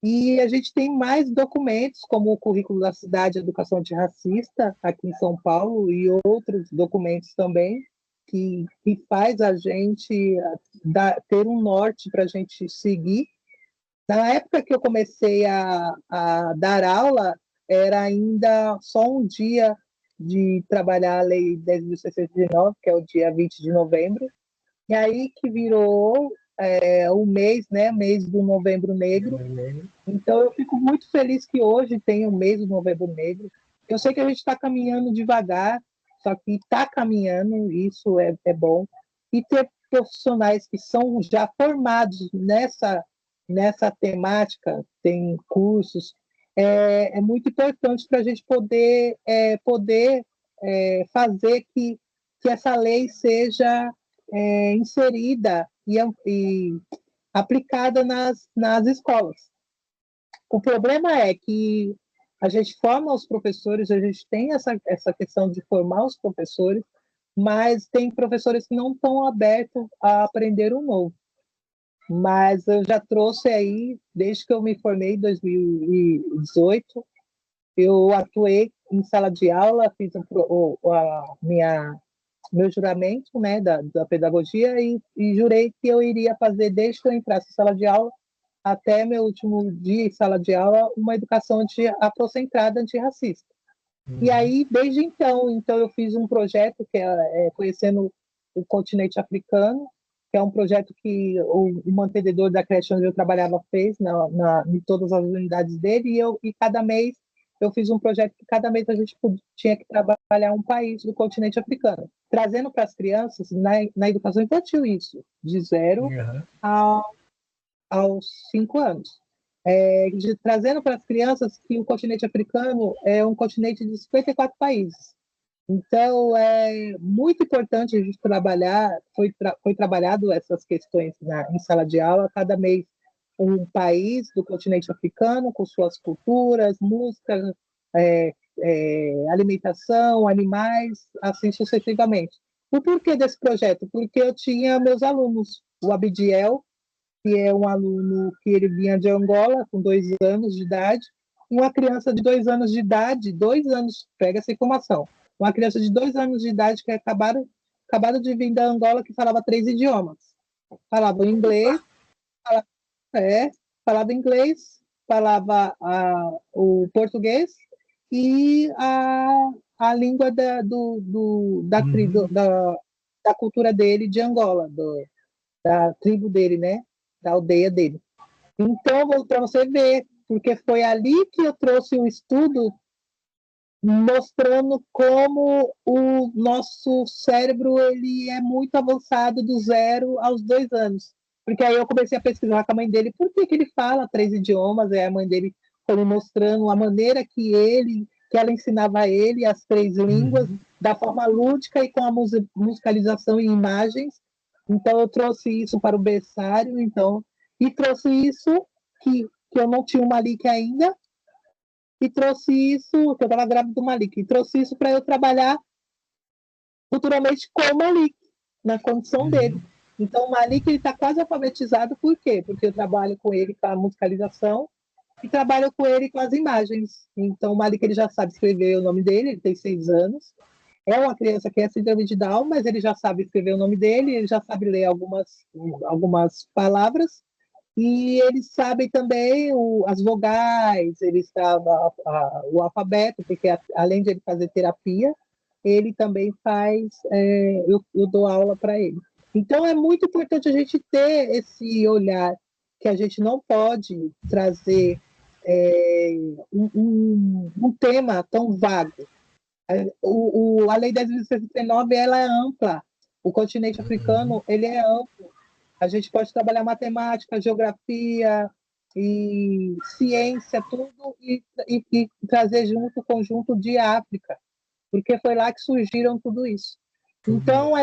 e a gente tem mais documentos, como o Currículo da Cidade Educação Antirracista, aqui em São Paulo, e outros documentos também, que faz a gente ter um norte para a gente seguir. Na época que eu comecei a dar aula, era ainda só um dia de trabalhar a Lei 10.609, que é o dia 20 de novembro, e aí que virou o mês, né, mês do Novembro Negro. Então eu fico muito feliz que hoje tem o mês do Novembro Negro. Eu sei que a gente está caminhando devagar, só que está caminhando, isso é bom. E ter profissionais que são já formados nessa temática, tem cursos, é muito importante para a gente poder fazer que essa lei seja inserida e aplicada nas escolas. O problema é que a gente forma os professores, a gente tem essa questão de formar os professores, mas tem professores que não estão abertos a aprender o novo. Mas eu já trouxe aí, desde que eu me formei em 2018, eu atuei em sala de aula, fiz meu juramento, né, da pedagogia e jurei que eu iria fazer, desde que eu entrasse em sala de aula até meu último dia em sala de aula, uma educação afrocentrada antirracista. E aí, desde então eu fiz um projeto que é Conhecendo o Continente Africano, que é um projeto que o mantenedor da creche onde eu trabalhava fez em todas as unidades dele, e cada mês eu fiz um projeto que cada mês a gente tinha que trabalhar um país do continente africano, trazendo para as crianças, na educação infantil, isso, de 0 aos 5 anos. Trazendo para as crianças que o continente africano é um continente de 54 países. Então, é muito importante a gente trabalhar, foi trabalhado essas questões em sala de aula, cada mês um país do continente africano, com suas culturas, músicas, alimentação, animais, assim sucessivamente. O porquê desse projeto? Porque eu tinha meus alunos, o Abidiel, que é um aluno que ele vinha de Angola, com 2 anos de idade, uma criança de 2 anos de idade, 2 anos, pega essa informação, uma criança de 2 anos de idade que acabaram de vir da Angola, que falava 3 idiomas. Falava inglês, falava inglês, falava o português e a língua da cultura dele de Angola, da tribo dele, né? Da aldeia dele. Então, para você ver, porque foi ali que eu trouxe um estudo mostrando como o nosso cérebro ele é muito avançado do 0 aos 2 anos. Porque aí eu comecei a pesquisar com a mãe dele por que ele fala 3 idiomas, a mãe dele foi me mostrando a maneira que ela ensinava a ele as 3 línguas, da forma lúdica e com a musicalização em imagens. Então eu trouxe isso para o berçário, e trouxe isso que eu não tinha o Malik ainda, e trouxe isso, que eu estava grávida do Malik, e trouxe isso para eu trabalhar futuramente com o Malik, na condição dele. Então, o Malik está quase alfabetizado, por quê? Porque eu trabalho com ele com a musicalização, e trabalho com ele com as imagens. Então, o Malik ele já sabe escrever o nome dele, ele tem 6 anos. É uma criança que é síndrome de Down, mas ele já sabe escrever o nome dele, ele já sabe ler algumas palavras, e eles sabem também as vogais, ele sabe o alfabeto, porque além de ele fazer terapia, ele também faz, eu dou aula para ele. Então, é muito importante a gente ter esse olhar, que a gente não pode trazer um tema tão vago. A Lei 10.639 ela é ampla. O continente africano ele é amplo. A gente pode trabalhar matemática, geografia e ciência, tudo, e trazer junto o conjunto de África, porque foi lá que surgiram tudo isso. Então,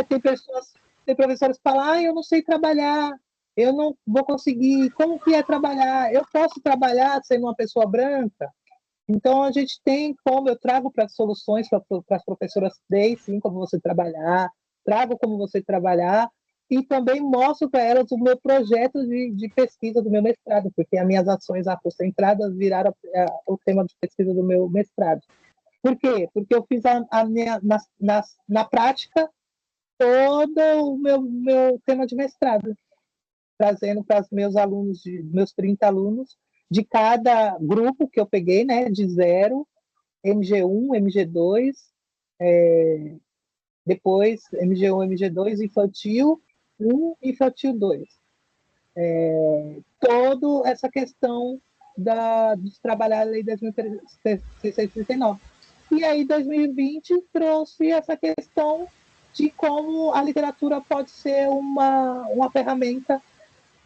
tem professores que falam, eu não sei trabalhar, eu não vou conseguir, como que é trabalhar? Eu posso trabalhar sendo uma pessoa branca? Então, a gente tem como, eu trago para soluções para as professoras, sim, como você trabalhar, trago como você trabalhar, e também mostro para elas o meu projeto de pesquisa do meu mestrado, porque as minhas ações afrocentradas viraram o tema de pesquisa do meu mestrado. Por quê? Porque eu fiz na prática todo o meu tema de mestrado, trazendo para os meus alunos, meus 30 alunos, de cada grupo que eu peguei, né, de 0, MG1, MG2, depois MG1, MG2, infantil 1, infantil 2. Toda essa questão de trabalhar a Lei 10.639. E aí, 2020 trouxe essa questão de como a literatura pode ser uma ferramenta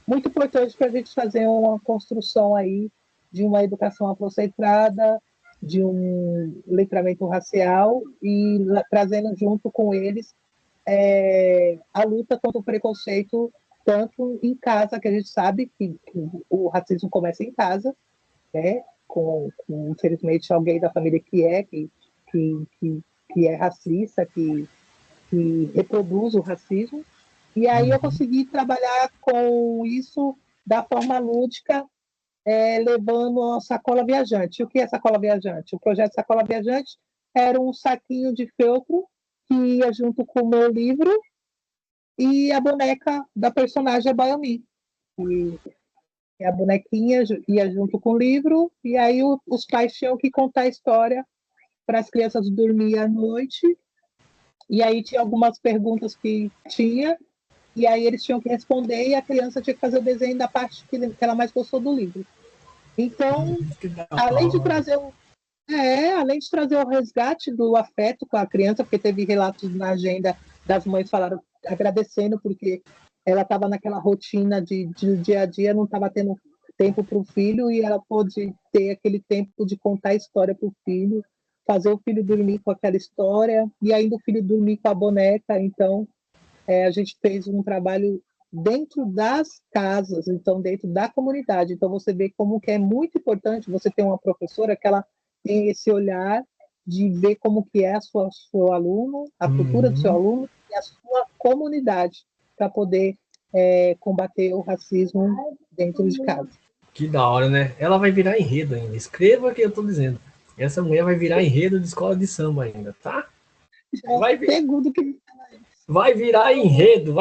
muito importante para a gente fazer uma construção aí de uma educação afrocentrada, de um letramento racial e trazendo junto com eles a luta contra o preconceito, tanto em casa, que a gente sabe que o racismo começa em casa, né? Infelizmente, alguém da família que é racista, que reproduz o racismo. E aí eu consegui trabalhar com isso da forma lúdica, levando a sacola viajante. O que é sacola viajante? O projeto Sacola Viajante era um saquinho de feltro que ia junto com o meu livro e a boneca da personagem Bayomi. E a bonequinha ia junto com o livro, e aí os pais tinham que contar a história para as crianças dormir à noite, e aí tinha algumas perguntas que tinha, e aí eles tinham que responder, e a criança tinha que fazer o desenho da parte que ela mais gostou do livro. Então, além de trazer o resgate do afeto com a criança, porque teve relatos na agenda das mães falaram agradecendo, porque ela estava naquela rotina de dia a dia, não estava tendo tempo para o filho, e ela pôde ter aquele tempo de contar a história para o filho, fazer o filho dormir com aquela história, e ainda o filho dormir com a boneca. Então, a gente fez um trabalho dentro das casas, então dentro da comunidade. Então, você vê como que é muito importante você ter uma professora que ela tem esse olhar de ver como que é seu aluno, a cultura do seu aluno e a sua comunidade, para poder combater o racismo dentro de casa. Que da hora, né? Ela vai virar enredo ainda. Escreva o que eu tô dizendo. Essa mulher vai virar enredo de escola de samba ainda, tá? Segundo que vai virar enredo,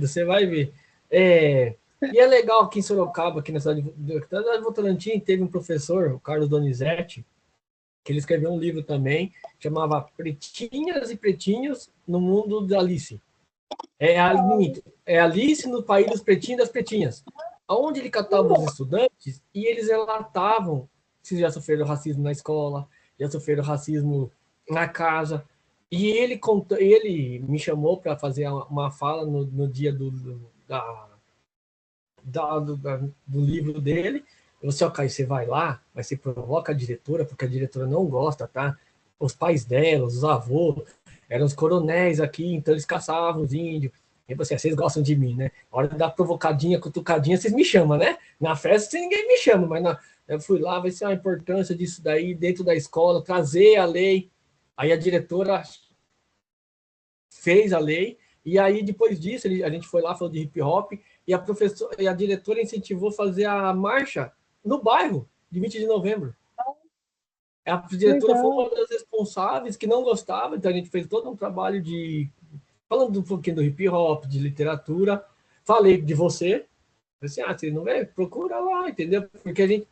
você vai ver. E é legal aqui em Sorocaba, aqui na cidade de Votorantim, teve um professor, o Carlos Donizete, que ele escreveu um livro também, chamava Pretinhas e Pretinhos no Mundo da Alice. Alice no País dos Pretinhos e das Pretinhas, onde ele catava os estudantes e eles relatavam se já sofreram racismo na escola, já sofreram racismo na casa. E ele me chamou para fazer uma fala no dia do livro dele. Eu disse, Caio, você vai lá, mas você provoca a diretora, porque a diretora não gosta, tá? Os pais dela, os avôs, eram os coronéis aqui, então eles caçavam os índios. E você, vocês gostam de mim, né? A hora da provocadinha, cutucadinha, vocês me chamam, né? Na festa, ninguém me chama, mas eu fui lá, vai ser a importância disso daí dentro da escola, trazer a lei. Aí a diretora fez a lei, e aí depois disso a gente foi lá, falou de hip hop, e a diretora incentivou a fazer a marcha no bairro. de 20 de novembro. A diretora foi Legal. uma das responsáveis que não gostava, então a gente fez todo um trabalho de falando um pouquinho do hip hop, de literatura. Falei de você. Assim, você não vê? Procura lá, entendeu? Porque a gente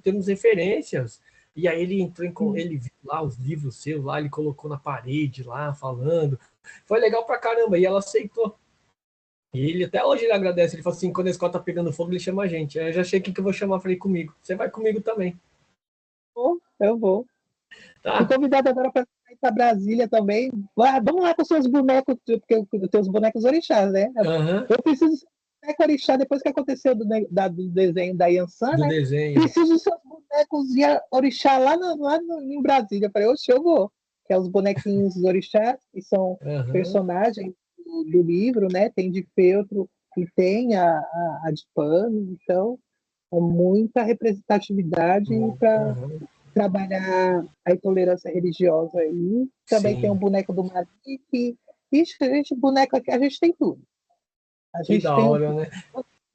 temos referências. E aí ele entrou ele viu lá os livros seus lá, ele colocou na parede lá, falando. Foi legal pra caramba. E ela aceitou. E ele até hoje ele agradece. Ele falou assim: quando a escola tá pegando fogo, ele chama a gente. Aí eu já achei que eu vou chamar, falei comigo. Você vai comigo também, Eu vou. Fui tá? convidada agora para ir para Brasília também. Vamos lá com os seus bonecos, porque os teus bonecos orixás, né? Aham, Eu preciso ser boneco orixá, depois que aconteceu do desenho da Yansan, do né? desenho. Preciso dos seus bonecos de orixá em Brasília. Eu falei, oxe, eu vou. Que é os bonequinhos dos orixás, que são Aham, personagens do livro, né? Tem de feltro e tem a de pano, então é muita representatividade para aham. trabalhar a intolerância religiosa aí. Também tem o Sim, boneco do Malik. Ixi, a gente, boneco aqui, a gente tem tudo. A que gente da tem. hora, né?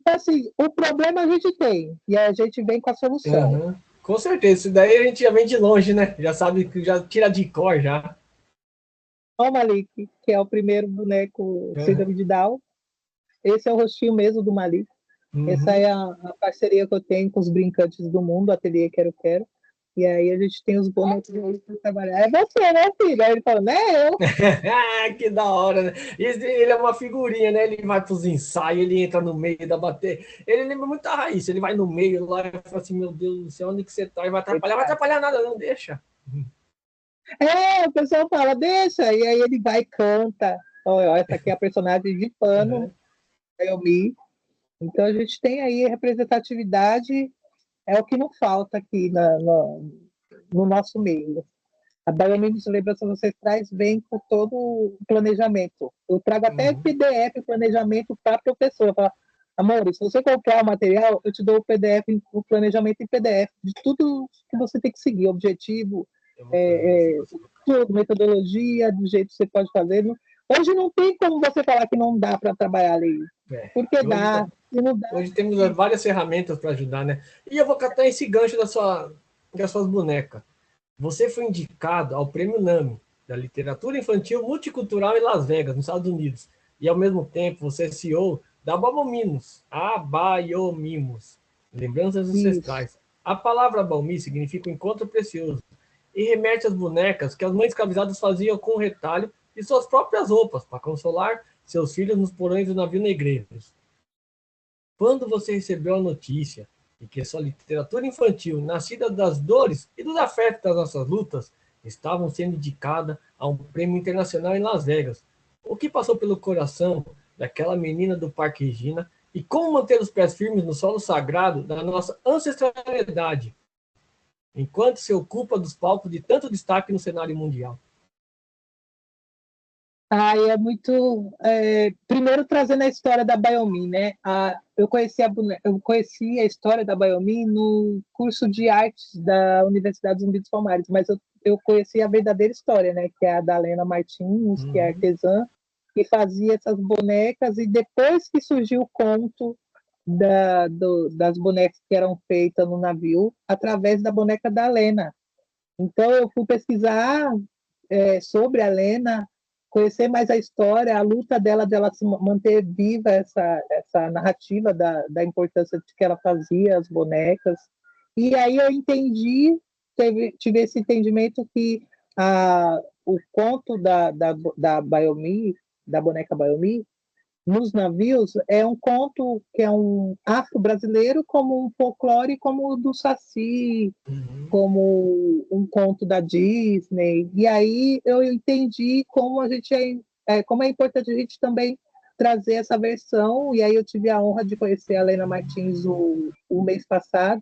Assim, o problema a gente tem, e a gente vem com a solução. Aham. Com certeza, isso daí a gente já vem de longe, né? Já sabe, já tira de cor já. O Malik, que é o primeiro boneco Aham. síndrome de Down, esse é o rostinho mesmo do Malik. Essa Uhum. é a parceria que eu tenho com os brincantes do mundo, o Ateliê Quero Quero. E aí a gente tem os bonecos para trabalhar. É você, né, filho? Aí ele falou, não é eu. Que da hora, né? Ele é uma figurinha, né? Ele vai para os ensaios, ele entra no meio da bater. Ele lembra muito a Raíssa, ele vai no meio lá e fala assim: Meu Deus do céu, onde que você tá? E vai atrapalhar nada, não, deixa. É, o pessoal fala, deixa. E aí ele vai e canta. Ó, essa aqui é a personagem de pano, Uhum. Naomi. Então a gente tem aí representatividade, é o que não falta aqui no nosso meio. A Baiomim de Lembranças Ancestrais vem com todo o planejamento. Eu trago até Uhum. PDF, planejamento para a professora. Fala, amor, se você comprar o material, eu te dou o PDF, o planejamento em PDF, de tudo que você tem que seguir, objetivo, Eu vou fazer isso. é, é, tudo, metodologia, do jeito que você pode fazer. Hoje não tem como você falar que não dá para trabalhar ali. É. Porque E hoje, dá. Se não dá, hoje temos várias ferramentas para ajudar, né? E eu vou catar esse gancho das suas bonecas. Você foi indicado ao Prêmio NAMI, da Literatura Infantil Multicultural em Las Vegas, nos Estados Unidos. E, ao mesmo tempo, você é CEO da Babomimos, Abaiomimos, Lembranças isso. Ancestrais. A palavra Baumi significa um encontro precioso e remete às bonecas que as mães escravizadas faziam com o retalho de suas próprias roupas para consolar seus filhos nos porões do navio negreiros. Quando você recebeu a notícia de que sua literatura infantil, nascida das dores e dos afetos das nossas lutas, estavam sendo indicada a um prêmio internacional em Las Vegas, o que passou pelo coração daquela menina do Parque Regina e como manter os pés firmes no solo sagrado da nossa ancestralidade, enquanto se ocupa dos palcos de tanto destaque no cenário mundial? É muito. Primeiro, trazendo a história da Biomin, né? Eu conheci a história da Biomin no curso de artes da Universidade Zumbi dos Palmares, mas eu conheci a verdadeira história, né? Que é a da Lena Martins, que é Uhum, artesã, que fazia essas bonecas, e depois que surgiu o conto das bonecas que eram feitas no navio, através da boneca da Lena. Então, eu fui pesquisar sobre a Lena, conhecer mais a história, a luta dela se manter viva, essa narrativa da importância de que ela fazia as bonecas. E aí eu entendi, tive esse entendimento que o conto da Biomi, da boneca Biomi, nos navios é um conto que é um afro-brasileiro, como um folclore como o do Saci, uhum. como um conto da Disney. E aí eu entendi como é importante a gente também trazer essa versão. E aí eu tive a honra de conhecer a Lena Martins o mês passado.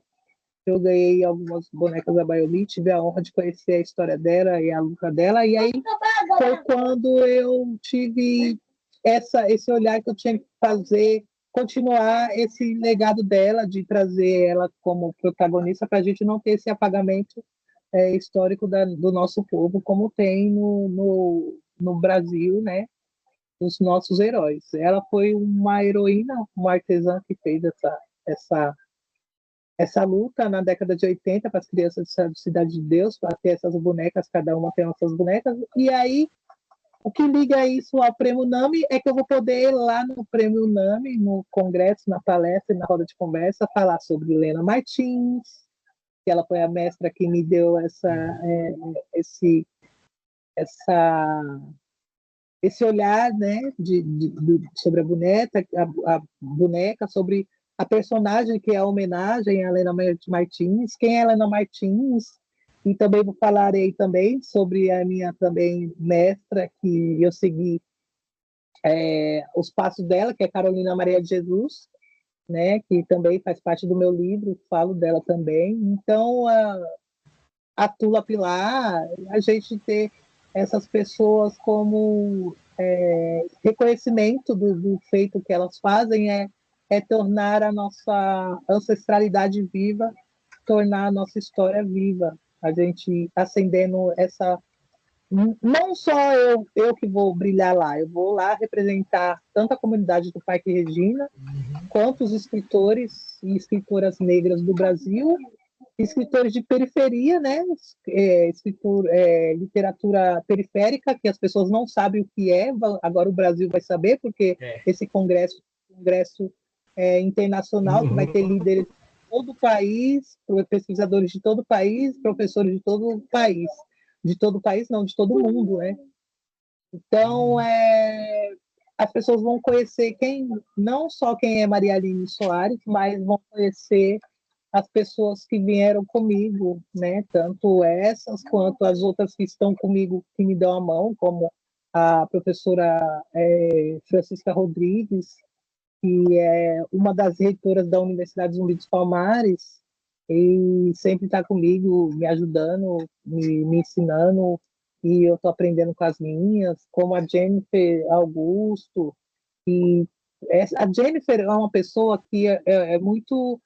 Eu ganhei algumas bonecas da Biomi, tive a honra de conhecer a história dela e a luta dela. E aí foi quando eu tive esse olhar que eu tinha que fazer, continuar esse legado dela, de trazer ela como protagonista, para a gente não ter esse apagamento histórico do nosso povo, como tem no Brasil, né? Os nossos heróis. Ela foi uma heroína, uma artesã que fez essa essa luta na década de 80 para as crianças de Cidade de Deus, para ter essas bonecas, cada uma tem as suas bonecas. E aí, o que liga isso ao Prêmio NAMI é que eu vou poder ir lá no Prêmio NAMI, no congresso, na palestra e na roda de conversa, falar sobre Helena Martins, que ela foi a mestra que me deu esse olhar, né, sobre a boneca, sobre a personagem que é a homenagem a Helena Martins, quem é Helena Martins, e também falarei também sobre a minha também mestra, que eu segui os passos dela, que é Carolina Maria de Jesus, né, que também faz parte do meu livro, falo dela também. Então, a Tula Pilar, a gente ter essas pessoas como reconhecimento do feito que elas fazem é tornar a nossa ancestralidade viva, tornar a nossa história viva. A gente acendendo essa. Não só eu que vou brilhar lá, eu vou lá representar tanto a comunidade do Parque Regina, quanto os escritores e escritoras negras do Brasil, escritores de periferia, né? Literatura periférica, que as pessoas não sabem o que é, agora o Brasil vai saber, porque esse congresso internacional, que vai ter líderes de todo o país, pesquisadores de todo o país, professores de todo o país. De todo o país, não, de todo o mundo, né? Então, as pessoas vão conhecer não só quem é Maria Aline Soares, mas vão conhecer as pessoas que vieram comigo, né? Tanto essas quanto as outras que estão comigo, que me dão a mão, como a professora Francisca Rodrigues, que é uma das reitoras da Universidade Zumbi dos Palmares, e sempre está comigo, me ajudando, me ensinando, e eu estou aprendendo com as minhas, como a Jennifer Augusto. E a Jennifer é uma pessoa que é muito.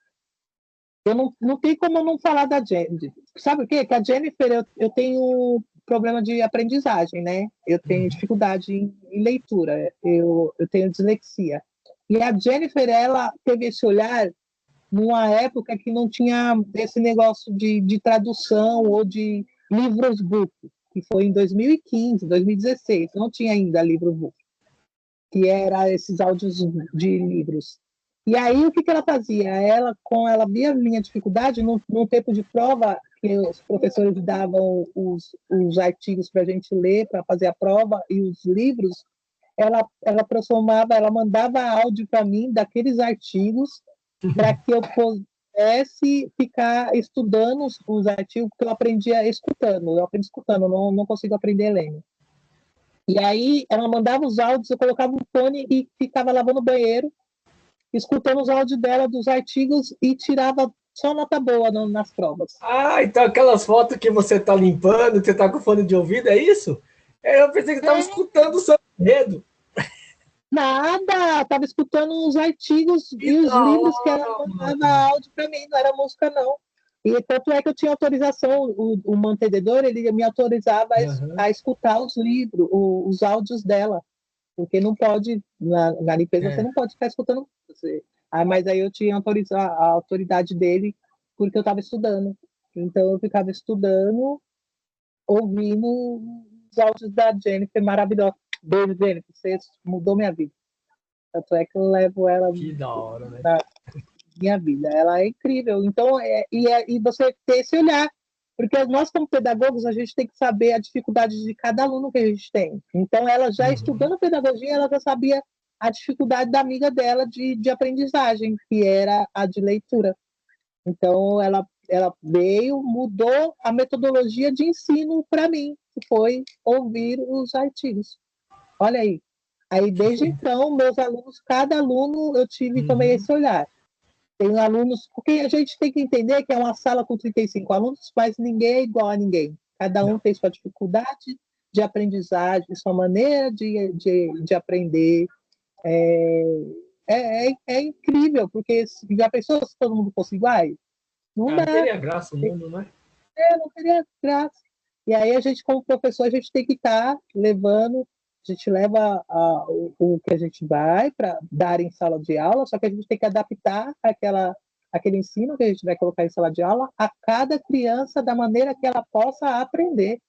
Eu não tenho como eu não falar da Jennifer. Sabe o quê? Que a Jennifer, eu tenho problema de aprendizagem, né? Eu tenho dificuldade em leitura, eu tenho dislexia. E a Jennifer, ela teve esse olhar numa época que não tinha esse negócio de tradução ou de livros book, que foi em 2015, 2016, não tinha ainda livro book, que era esses áudios de livros. E aí, o que ela fazia? Como ela via a minha dificuldade, no tempo de prova, que os professores davam os artigos para a gente ler, para fazer a prova, e os livros, ela mandava áudio para mim daqueles artigos, para que eu pudesse ficar estudando os artigos, que eu aprendia escutando. Eu aprendi escutando, não consigo aprender lendo. E aí, ela mandava os áudios, eu colocava um fone e ficava lavando o banheiro, escutando os áudios dela dos artigos e tirava só nota boa nas provas. Ah, então aquelas fotos que você está limpando, que você está com fone de ouvido, é isso? Eu pensei que estava escutando o seu enredo. Nada, estava escutando os artigos e os livros que ela mandava áudio para mim, não era música, não. E tanto é que eu tinha autorização, o mantenedor, ele me autorizava a escutar os livros, os áudios dela, porque não pode, na limpeza, você não pode ficar escutando você. Mas aí eu tinha a autoridade dele, porque eu estava estudando. Então eu ficava estudando, ouvindo os áudios da Jennifer, maravilhosa. Beijo, Jennifer, você mudou minha vida. Tanto é que eu levo ela Que da hora, né? na minha vida. Ela é incrível. Então, e você ter esse olhar. Porque nós, como pedagogos, a gente tem que saber a dificuldade de cada aluno que a gente tem. Então, ela já estudando pedagogia, ela já sabia a dificuldade da amiga dela de aprendizagem, que era a de leitura. Então, ela veio, mudou a metodologia de ensino para mim, que foi ouvir os artigos. Olha aí. Aí, desde então, meus alunos, cada aluno, eu tive também esse olhar. Tem alunos, porque a gente tem que entender que é uma sala com 35 alunos, mas ninguém é igual a ninguém. Cada um tem sua dificuldade de aprendizagem, sua maneira de aprender. É incrível, porque já pensou se todo mundo fosse igual? Não dá, Teria graça o mundo, né? não teria graça. E aí a gente, como professor, a gente tem que estar levando, a gente leva o que a gente vai para dar em sala de aula, só que a gente tem que adaptar aquele ensino que a gente vai colocar em sala de aula a cada criança da maneira que ela possa aprender.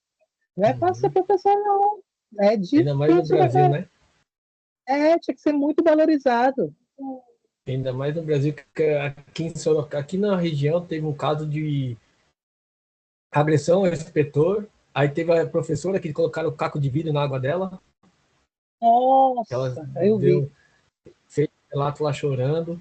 Não é fácil ser professor, não. É Ainda mais no difícil, Brasil, né? tinha que ser muito valorizado. Ainda mais no Brasil, que aqui em Sorocaba, aqui na região, teve um caso de agressão ao inspetor. Aí teve a professora que colocaram o caco de vidro na água dela. Ela Nossa, eu vi. fez relato lá chorando.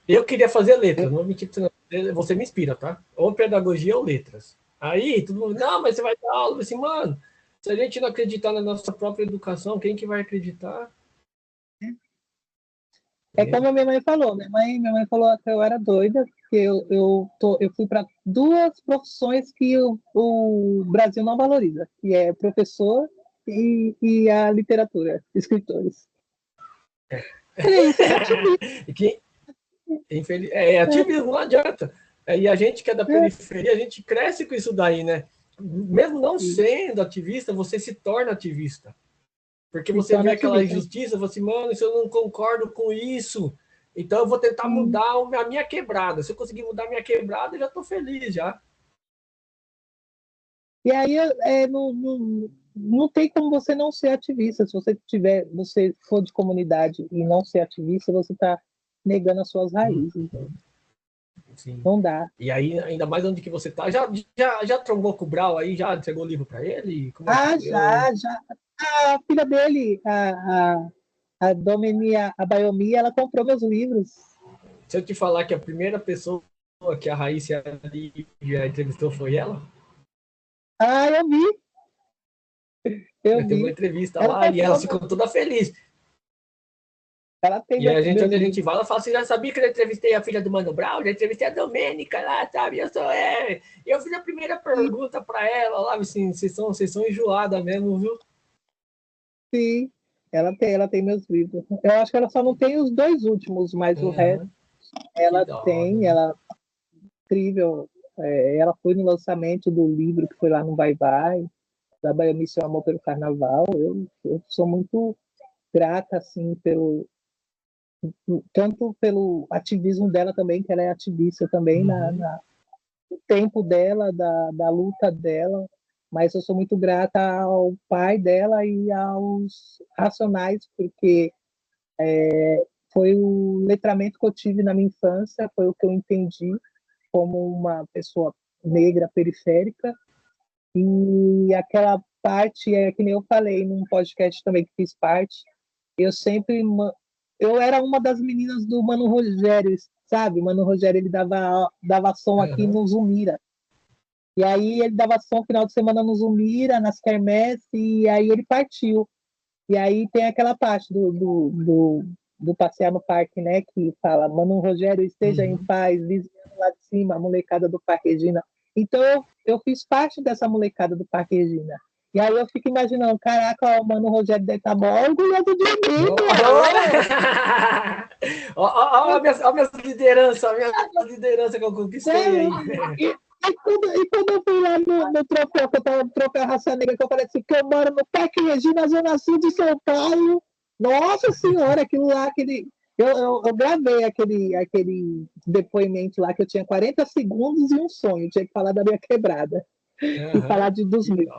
Eu queria fazer letras, não vou mentir pra você, não. Você me inspira, tá? Ou pedagogia ou letras. Aí, todo mundo, não, mas você vai dar aula. Eu assim, mano, se a gente não acreditar na nossa própria educação, quem que vai acreditar? É como a minha mãe falou. Minha mãe falou que eu era doida, porque eu fui para duas profissões que o Brasil não valoriza, que é professor e a literatura, escritores. Isso é ativismo. Que, ativismo, não adianta. E a gente que é da periferia, a gente cresce com isso daí, né? Mesmo não sendo ativista, você se torna ativista. Porque você vê aquela injustiça, você assim, mano, se eu não concordo com isso, então eu vou tentar mudar a minha quebrada. Se eu conseguir mudar a minha quebrada, eu já estou feliz já. E aí não tem como você não ser ativista. Se você for de comunidade e não ser ativista, você está negando as suas raízes. Sim. Não dá. E aí, ainda mais onde que você está, já trombou com o Brau aí? Já entregou o livro para ele? Já. A filha dele, a Domenia, a Bayomi, ela comprou meus livros. Se eu te falar que a primeira pessoa que a Raíssa já entrevistou foi ela? Eu vi. Eu teve uma vi. entrevista ela lá e ela ficou toda feliz. Ela tem e a gente, onde a gente vai, ela fala assim, já sabia que eu entrevistei a filha do Mano Brown, já entrevistei a Domênica lá, sabe? Eu fiz a primeira pergunta para ela lá, assim, vocês são enjoadas mesmo, viu? Sim, ela tem meus livros. Eu acho que ela só não tem os 2 últimos, mas o resto ela tem, ela incrível. Ela foi no lançamento do livro que foi lá no Vai Vai, da Bahia Missão Amor pelo Carnaval. Eu sou muito grata assim tanto pelo ativismo dela também, que ela é ativista também no tempo dela, da luta dela, mas eu sou muito grata ao pai dela e aos Racionais, porque foi o letramento que eu tive na minha infância, foi o que eu entendi como uma pessoa negra periférica, e aquela parte, que nem eu falei num podcast também que fiz parte, eu era uma das meninas do Mano Rogério, sabe? O Mano Rogério, ele dava som aqui no Zumira. E aí ele dava som final de semana no Zumira, nas quermesses, e aí ele partiu. E aí tem aquela parte do passear no parque, né? Que fala, Mano Rogério, esteja em paz, vizinho lá de cima, a molecada do Parque Regina. Então eu fiz parte dessa molecada do Parque Regina. E aí eu fico imaginando, caraca, o Mano Rogério deve estar mó orgulhoso de mim, Olha minhas lideranças que eu conquistei aí. E quando eu fui lá no troféu, que eu estava no troféu Raça Negra, que eu falei assim, que eu moro no Parque Regina, Zona Sul de São Paulo. Nossa Senhora, aquilo lá, eu gravei aquele depoimento lá, que eu tinha 40 segundos e um sonho. Eu tinha que falar da minha quebrada e falar dos meus.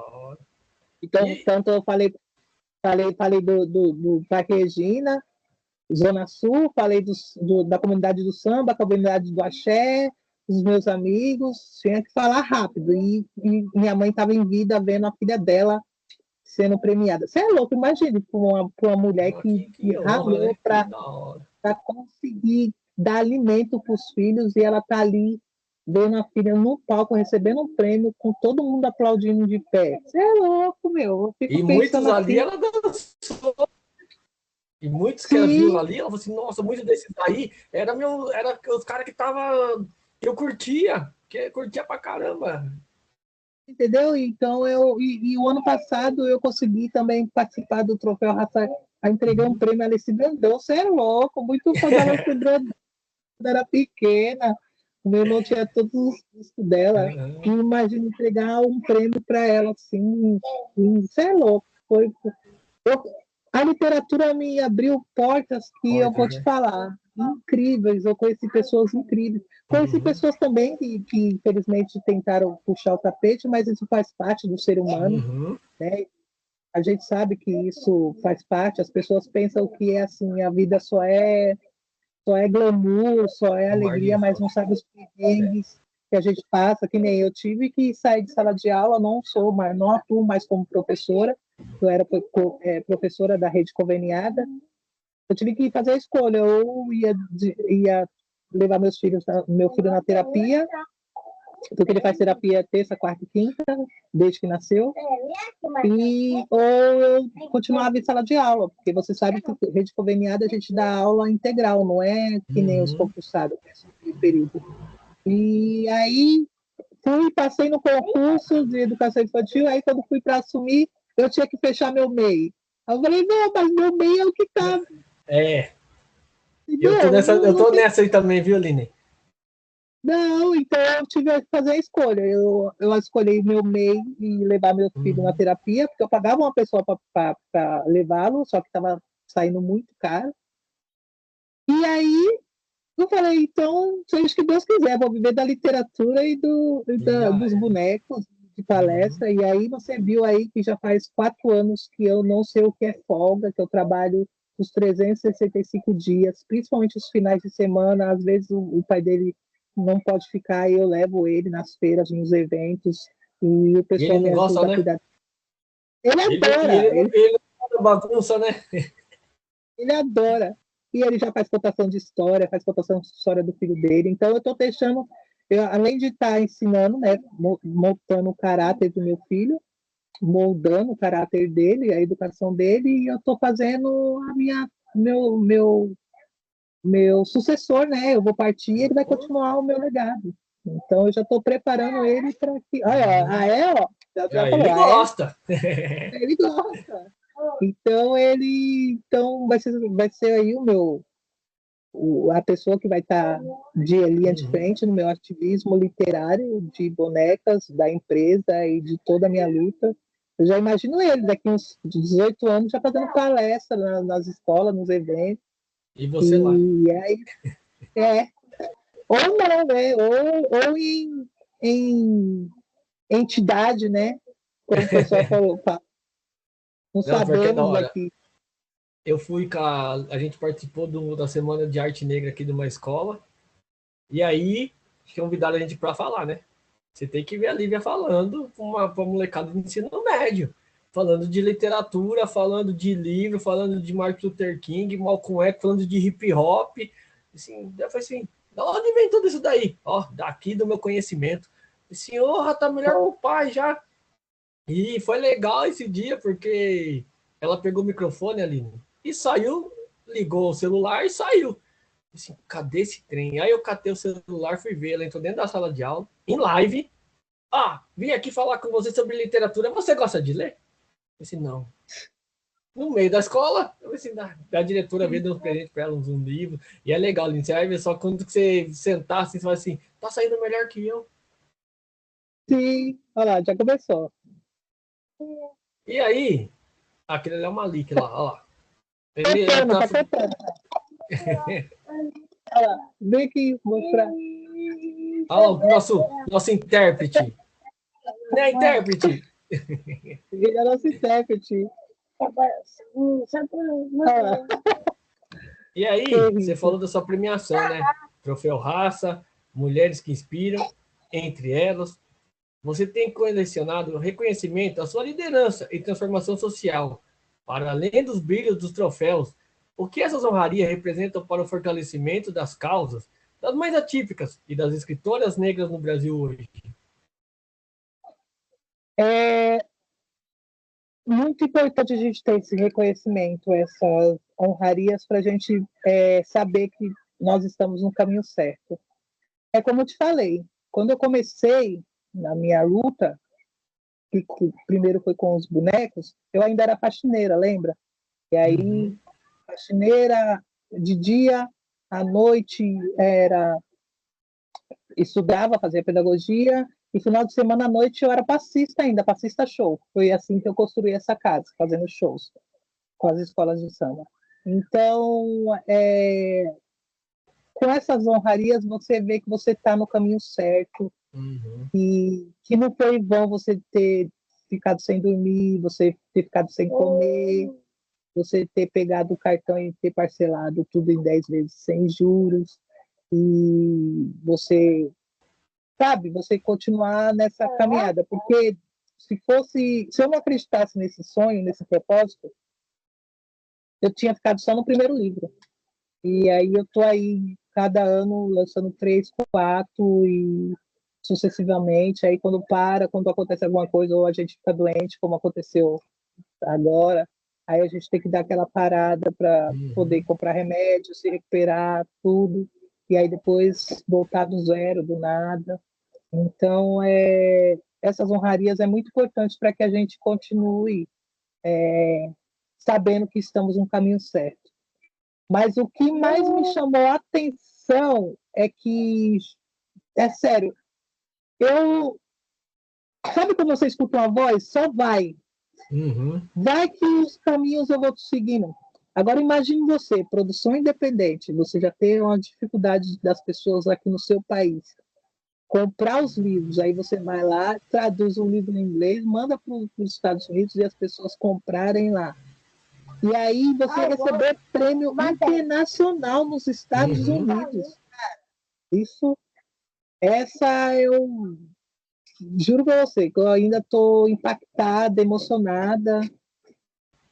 Então, tanto eu falei do Parque Regina, Zona Sul, falei da comunidade do samba, comunidade do axé, dos meus amigos, tinha que falar rápido. E minha mãe estava em vida vendo a filha dela sendo premiada. Você é louco, imagine para uma mulher que ralou, né? Para conseguir dar alimento para os filhos e ela está ali vendo a filha no palco recebendo um prêmio com todo mundo aplaudindo de pé. Você é louco, meu. Eu fico muitos pensando ali assim, ela dançou. E muitos que ela viu ali, ela falou assim, nossa, muitos desses aí era os caras que eu curtia, que curtia pra caramba. Entendeu? Então o ano passado eu consegui também participar do Troféu Raça, entreguei um prêmio a Alice Brandão. Você é louco, muito fã da Alice Brandão, quando era pequena. O meu irmão tinha todos os discos dela. E imagina entregar um prêmio para ela assim. Você é louco. A literatura me abriu portas que eu vou te falar. incríveis, eu conheci pessoas incríveis. Conheci pessoas também que infelizmente tentaram puxar o tapete, mas isso faz parte do ser humano, né? A gente sabe que isso faz parte, as pessoas pensam que é assim, a vida só é glamour, só é Um mar de alegria, mas não sabe os perrengues que a gente passa, que nem eu tive que sair de sala de aula, não atuo mais como professora, eu era professora da rede conveniada, eu tive que fazer a escolha, ou ia levar meu filho na terapia, porque ele faz terapia terça, quarta e quinta, desde que nasceu, ou eu continuava em sala de aula, porque você sabe que rede conveniada a gente dá aula integral, não é que nem os concursados, de período. E aí passei no concurso de educação infantil, aí quando fui para assumir, eu tinha que fechar meu MEI. Eu falei, não, mas meu MEI é o que está. Eu tô nessa aí também, viu, Aline? Não, então eu tive que fazer a escolha. Eu escolhi meu MEI e levar meu filho na terapia, porque eu pagava uma pessoa para levá-lo, só que estava saindo muito caro. E aí eu falei, então, seja o que Deus quiser, vou viver da literatura dos bonecos de palestra. E aí você viu aí que já faz 4 anos que eu não sei o que é folga, que eu trabalho os 365 dias, principalmente os finais de semana. Às vezes o pai dele não pode ficar e eu levo ele nas feiras, nos eventos, e o E ele pessoal me não gosta, ajuda a né? cuidar. Ele adora, Ele não gosta da bagunça, né? ele adora. E ele já faz contação de história, faz contação de história do filho dele. Então, eu estou deixando, além de estar ensinando, né, montando o caráter do meu filho, moldando o caráter dele, a educação dele, e eu estou fazendo meu sucessor, né? Eu vou partir e ele vai continuar o meu legado. Então, eu já estou preparando ele para que. Olha, ó. Já falou, Ele gosta. ele gosta. Então vai ser aí a pessoa que vai estar de linha de frente no meu ativismo literário de bonecas da empresa e de toda a minha luta. Eu já imagino ele daqui uns 18 anos já fazendo palestra nas escolas, nos eventos. E você lá. E aí, ou não, né? Ou em entidade, né? Como o pessoal falou, não Não, porque é da sabemos hora. aqui. Eu fui com a gente participou da Semana de Arte Negra aqui de uma escola, e aí convidaram a gente para falar, né? Você tem que ver a Lívia falando para uma molecada de ensino médio, falando de literatura, falando de livro, falando de Martin Luther King, Malcolm X, falando de hip hop. Assim, eu falei assim, da onde vem tudo isso daí? Ó, daqui do meu conhecimento. E senhor, tá melhor que o pai já. E foi legal esse dia, porque ela pegou o microfone ali e saiu, ligou o celular e saiu. Assim, cadê esse trem? Aí eu catei o celular, fui ver, ela entrou dentro da sala de aula, em live. Vim aqui falar com você sobre literatura. Você gosta de ler? Eu disse, não. No meio da escola, eu disse, a diretora veio dar um presente para ela, um livro. E é legal, Lino, você vai ver só quando você sentar assim, você vai assim, tá saindo melhor que eu. Sim, olha lá, já começou. E aí, aquele ali é o Malik lá, ó lá. Ele Tá tá. cantando. Olha lá, vem aqui mostrar. Olha lá, o nosso intérprete. Né, intérprete? Ele é nosso intérprete. Olha lá. E aí, você falou da sua premiação, né? Troféu Raça, Mulheres que Inspiram, entre elas. Você tem colecionado reconhecimento à sua liderança e transformação social. Para além dos brilhos dos troféus, o que essas honrarias representam para o fortalecimento das causas das mais atípicas e das escritoras negras no Brasil hoje? É muito importante a gente ter esse reconhecimento, essas honrarias, para a gente saber que nós estamos no caminho certo. É como eu te falei, quando eu comecei na minha luta, que primeiro foi com os bonecos, eu ainda era faxineira, lembra? E aí, faxineira de dia, à noite estudava, fazia pedagogia, e final de semana à noite eu era passista ainda, passista show. Foi assim que eu construí essa casa, fazendo shows com as escolas de samba. Então, com essas honrarias você vê que você está no caminho certo, Uhum. e que não foi bom você ter ficado sem dormir, você ter ficado sem comer, você ter pegado o cartão e ter parcelado tudo em 10 vezes sem juros, e você, sabe, você continuar nessa caminhada, porque se eu não acreditasse nesse sonho, nesse propósito, eu tinha ficado só no primeiro livro. E aí eu tô aí cada ano lançando 3, 4 e sucessivamente. Aí quando acontece alguma coisa ou a gente fica doente, como aconteceu agora, aí a gente tem que dar aquela parada para poder Uhum. comprar remédio, se recuperar, tudo. E aí depois voltar do zero, do nada. Então, essas honrarias é muito importante para que a gente continue sabendo que estamos no caminho certo. Mas o que mais me chamou a atenção é que, é sério, eu. Sabe quando você escuta uma voz? Só vai. Uhum. Vai que os caminhos eu vou te seguindo. Agora imagine você, produção independente, você já tem uma dificuldade das pessoas aqui no seu país. Comprar os livros, aí você vai lá, traduz um livro em inglês, manda para os Estados Unidos e as pessoas comprarem lá. E aí você receber prêmio internacional nos Estados Uhum. Unidos. Isso, essa eu juro para você, que eu ainda estou impactada, emocionada,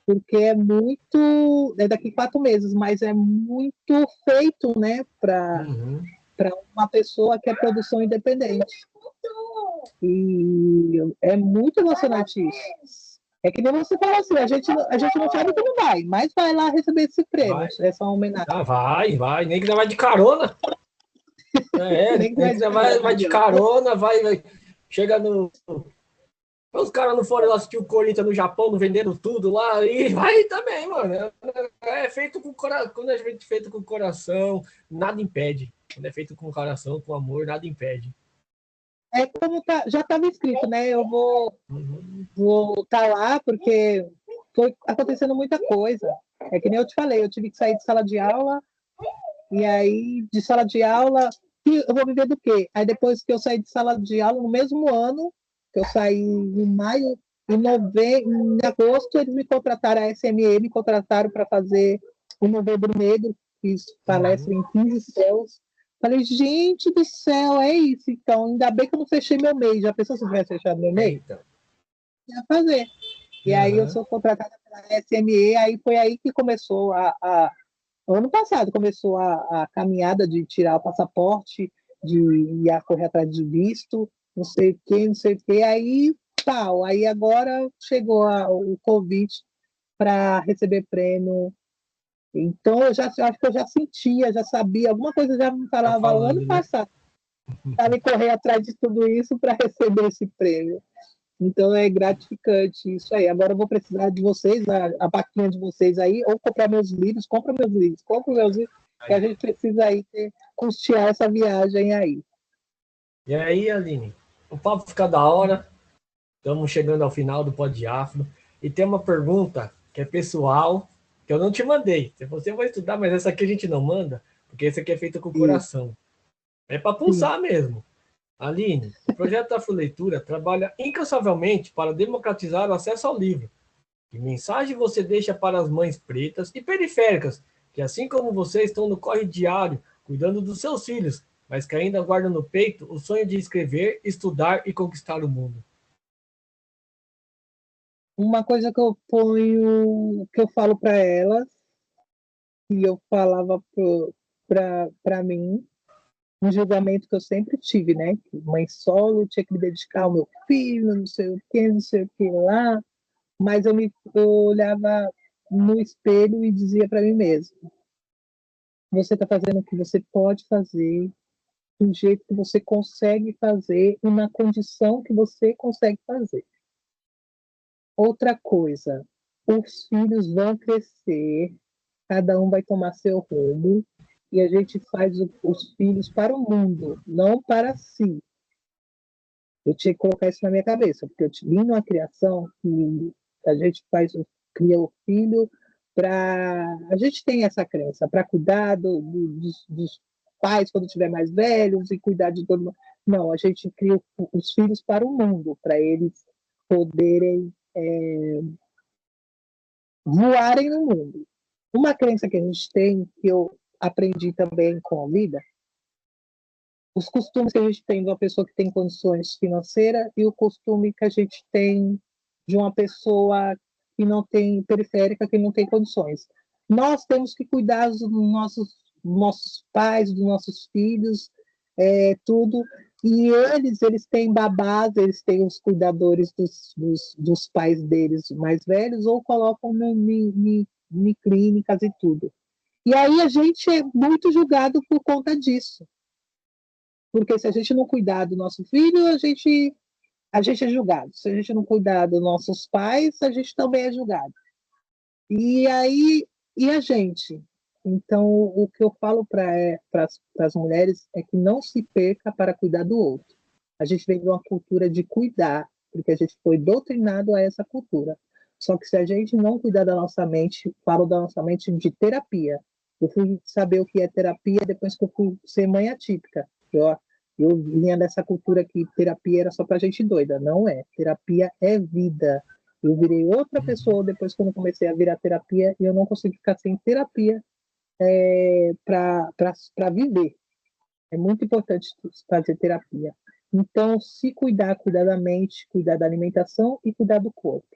porque é muito. É daqui 4 meses, mas é muito feito, né, Uhum. para uma pessoa que é produção independente. E é muito emocionante isso. É que nem você fala assim, a gente não sabe como vai, mas vai lá receber esse prêmio, Vai. essa homenagem. Ah, vai. Nem que não vai de carona. Nem que Nem vai que de não vai de carona. carona, vai. Chega no. Os caras não foram lá assistir o Corinthians no Japão, não venderam tudo lá, e vai também, mano. É feito com coração. Quando é feito com coração, nada impede. Quando é feito com coração, com amor, nada impede. É como já estava escrito, né? Eu Uhum. vou estar lá porque foi acontecendo muita coisa. É que nem eu te falei, eu tive que sair de sala de aula, e aí de sala de aula, eu vou viver do quê? Aí depois que eu saí de sala de aula, no mesmo ano, que eu saí em maio, em agosto, eles me contrataram, a SME me contrataram para fazer o Novembro Negro, fiz palestra Uhum. em 15 céus. Falei, gente do céu, é isso. Então, ainda bem que eu não fechei meu mês. Já pensou se eu tivesse fechado meu mês? Então. Ia fazer. E aí eu Uhum. sou contratada pela SME, aí foi aí que começou ano passado começou a caminhada de tirar o passaporte, de ir a correr atrás de visto, não sei o que, aí tal. Aí agora chegou o convite para receber prêmio. Então eu acho que eu já sentia, já sabia, alguma coisa já me Tá falava o ano falando, né? passado, para me correr atrás de tudo isso para receber esse prêmio. Então é gratificante isso aí. Agora eu vou precisar de vocês, a vaquinha de vocês aí, ou comprar meus livros, compra meus livros, que a Aí. gente precisa aí custear essa viagem aí. E aí, Aline? O papo fica da hora. Estamos chegando ao final do Pod Afro. E tem uma pergunta que é pessoal, que eu não te mandei. Se você vai estudar, mas essa aqui a gente não manda, porque essa aqui é feita com o Sim, coração. É para sim. pulsar mesmo. Aline, o projeto Afroleitura trabalha incansavelmente para democratizar o acesso ao livro. Que mensagem você deixa para as mães pretas e periféricas, que assim como você estão no corre diário, cuidando dos seus filhos, mas que ainda guardam no peito o sonho de escrever, estudar e conquistar o mundo? Uma coisa que eu ponho, que eu falo para elas, e eu falava para mim, um julgamento que eu sempre tive, né? Que mãe solo tinha que me dedicar ao meu filho, não sei o que, não sei o que lá. Mas eu olhava no espelho e dizia para mim mesmo: você está fazendo o que você pode fazer, do jeito que você consegue fazer e na condição que você consegue fazer. Outra coisa, os filhos vão crescer, cada um vai tomar seu rumo e a gente faz os filhos para o mundo, não para si. Eu tinha que colocar isso na minha cabeça, porque eu vim numa criação que a gente cria o filho para. A gente tem essa crença, para cuidar pais quando tiver mais velhos e cuidar de todo mundo. Não, a gente cria os filhos para o mundo, para eles poderem voarem no mundo. Uma crença que a gente tem, que eu aprendi também com a vida, os costumes que a gente tem de uma pessoa que tem condições financeiras e o costume que a gente tem de uma pessoa que não tem, periférica, que não tem condições. Nós temos que cuidar dos nossos pais, dos nossos filhos, tudo. E eles têm babás, eles têm os cuidadores dos pais deles mais velhos, ou colocam em clínicas e tudo. E aí a gente é muito julgado por conta disso. Porque se a gente não cuidar do nosso filho, a gente é julgado. Se a gente não cuidar dos nossos pais, a gente também é julgado. E aí, e a gente? Então, o que eu falo para as mulheres é que não se perca para cuidar do outro. A gente vem de uma cultura de cuidar, porque a gente foi doutrinado a essa cultura. Só que se a gente não cuidar da nossa mente, falo da nossa mente de terapia. Eu fui saber o que é terapia depois que eu fui ser mãe atípica. Eu vinha dessa cultura que terapia era só para gente doida. Não é. Terapia é vida. Eu virei outra pessoa depois quando comecei a virar terapia e eu não consigo ficar sem terapia para viver. É muito importante fazer terapia. Então, se cuidar, cuidar da mente, cuidar da alimentação e cuidar do corpo.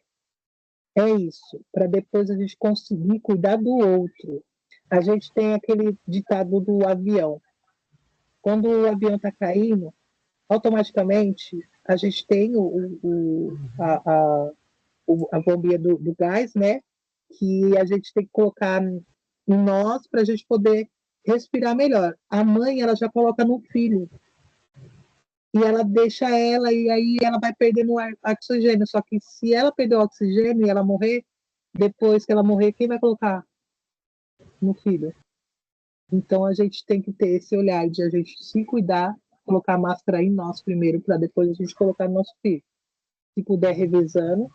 É isso, para depois a gente conseguir cuidar do outro. A gente tem aquele ditado do avião. Quando o avião está caindo, automaticamente a gente tem a bombinha do gás, né? Que a gente tem que colocar em nós para a gente poder respirar melhor. A mãe, ela já coloca no filho. E ela deixa ela, e aí ela vai perdendo o oxigênio. Só que se ela perder o oxigênio e ela morrer, depois que ela morrer, quem vai colocar no filho? Então a gente tem que ter esse olhar de a gente se cuidar, colocar a máscara em nós primeiro, para depois a gente colocar no nosso filho. Se puder revisando,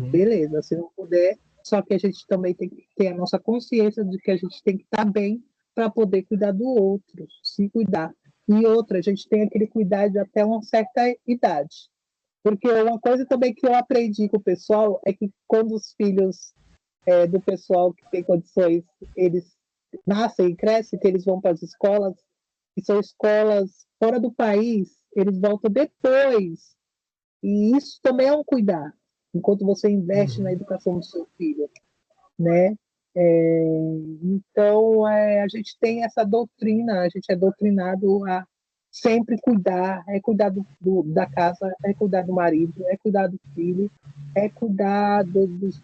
beleza. Se não puder, só que a gente também tem que ter a nossa consciência de que a gente tem que estar bem para poder cuidar do outro, se cuidar. E outra, a gente tem aquele cuidado até uma certa idade. Porque uma coisa também que eu aprendi com o pessoal é que quando os filhos do pessoal que tem condições, eles nascem e crescem, que eles vão para as escolas, que são escolas fora do país, eles voltam depois. E isso também é um cuidar, enquanto você investe na educação do seu filho, né? Então, a gente tem essa doutrina, a gente é doutrinado a sempre cuidar, é cuidar da casa, é cuidar do marido, é cuidar do filho, é cuidar dos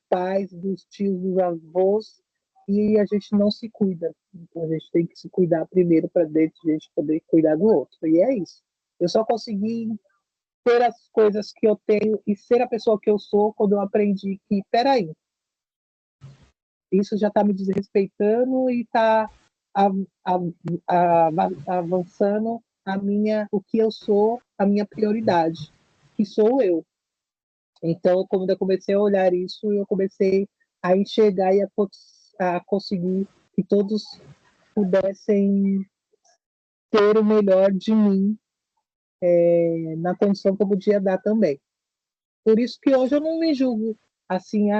pais, dos tios, dos avós, e a gente não se cuida. Então, a gente tem que se cuidar primeiro para dentro a gente poder cuidar do outro. E é isso. Eu só consegui ter as coisas que eu tenho e ser a pessoa que eu sou quando eu aprendi que, peraí, isso já está me desrespeitando e está avançando o que eu sou, a minha prioridade, que sou eu. Então, quando eu comecei a olhar isso, eu comecei a enxergar e a conseguir que todos pudessem ter o melhor de mim na condição que eu podia dar também. Por isso que hoje eu não me julgo assim,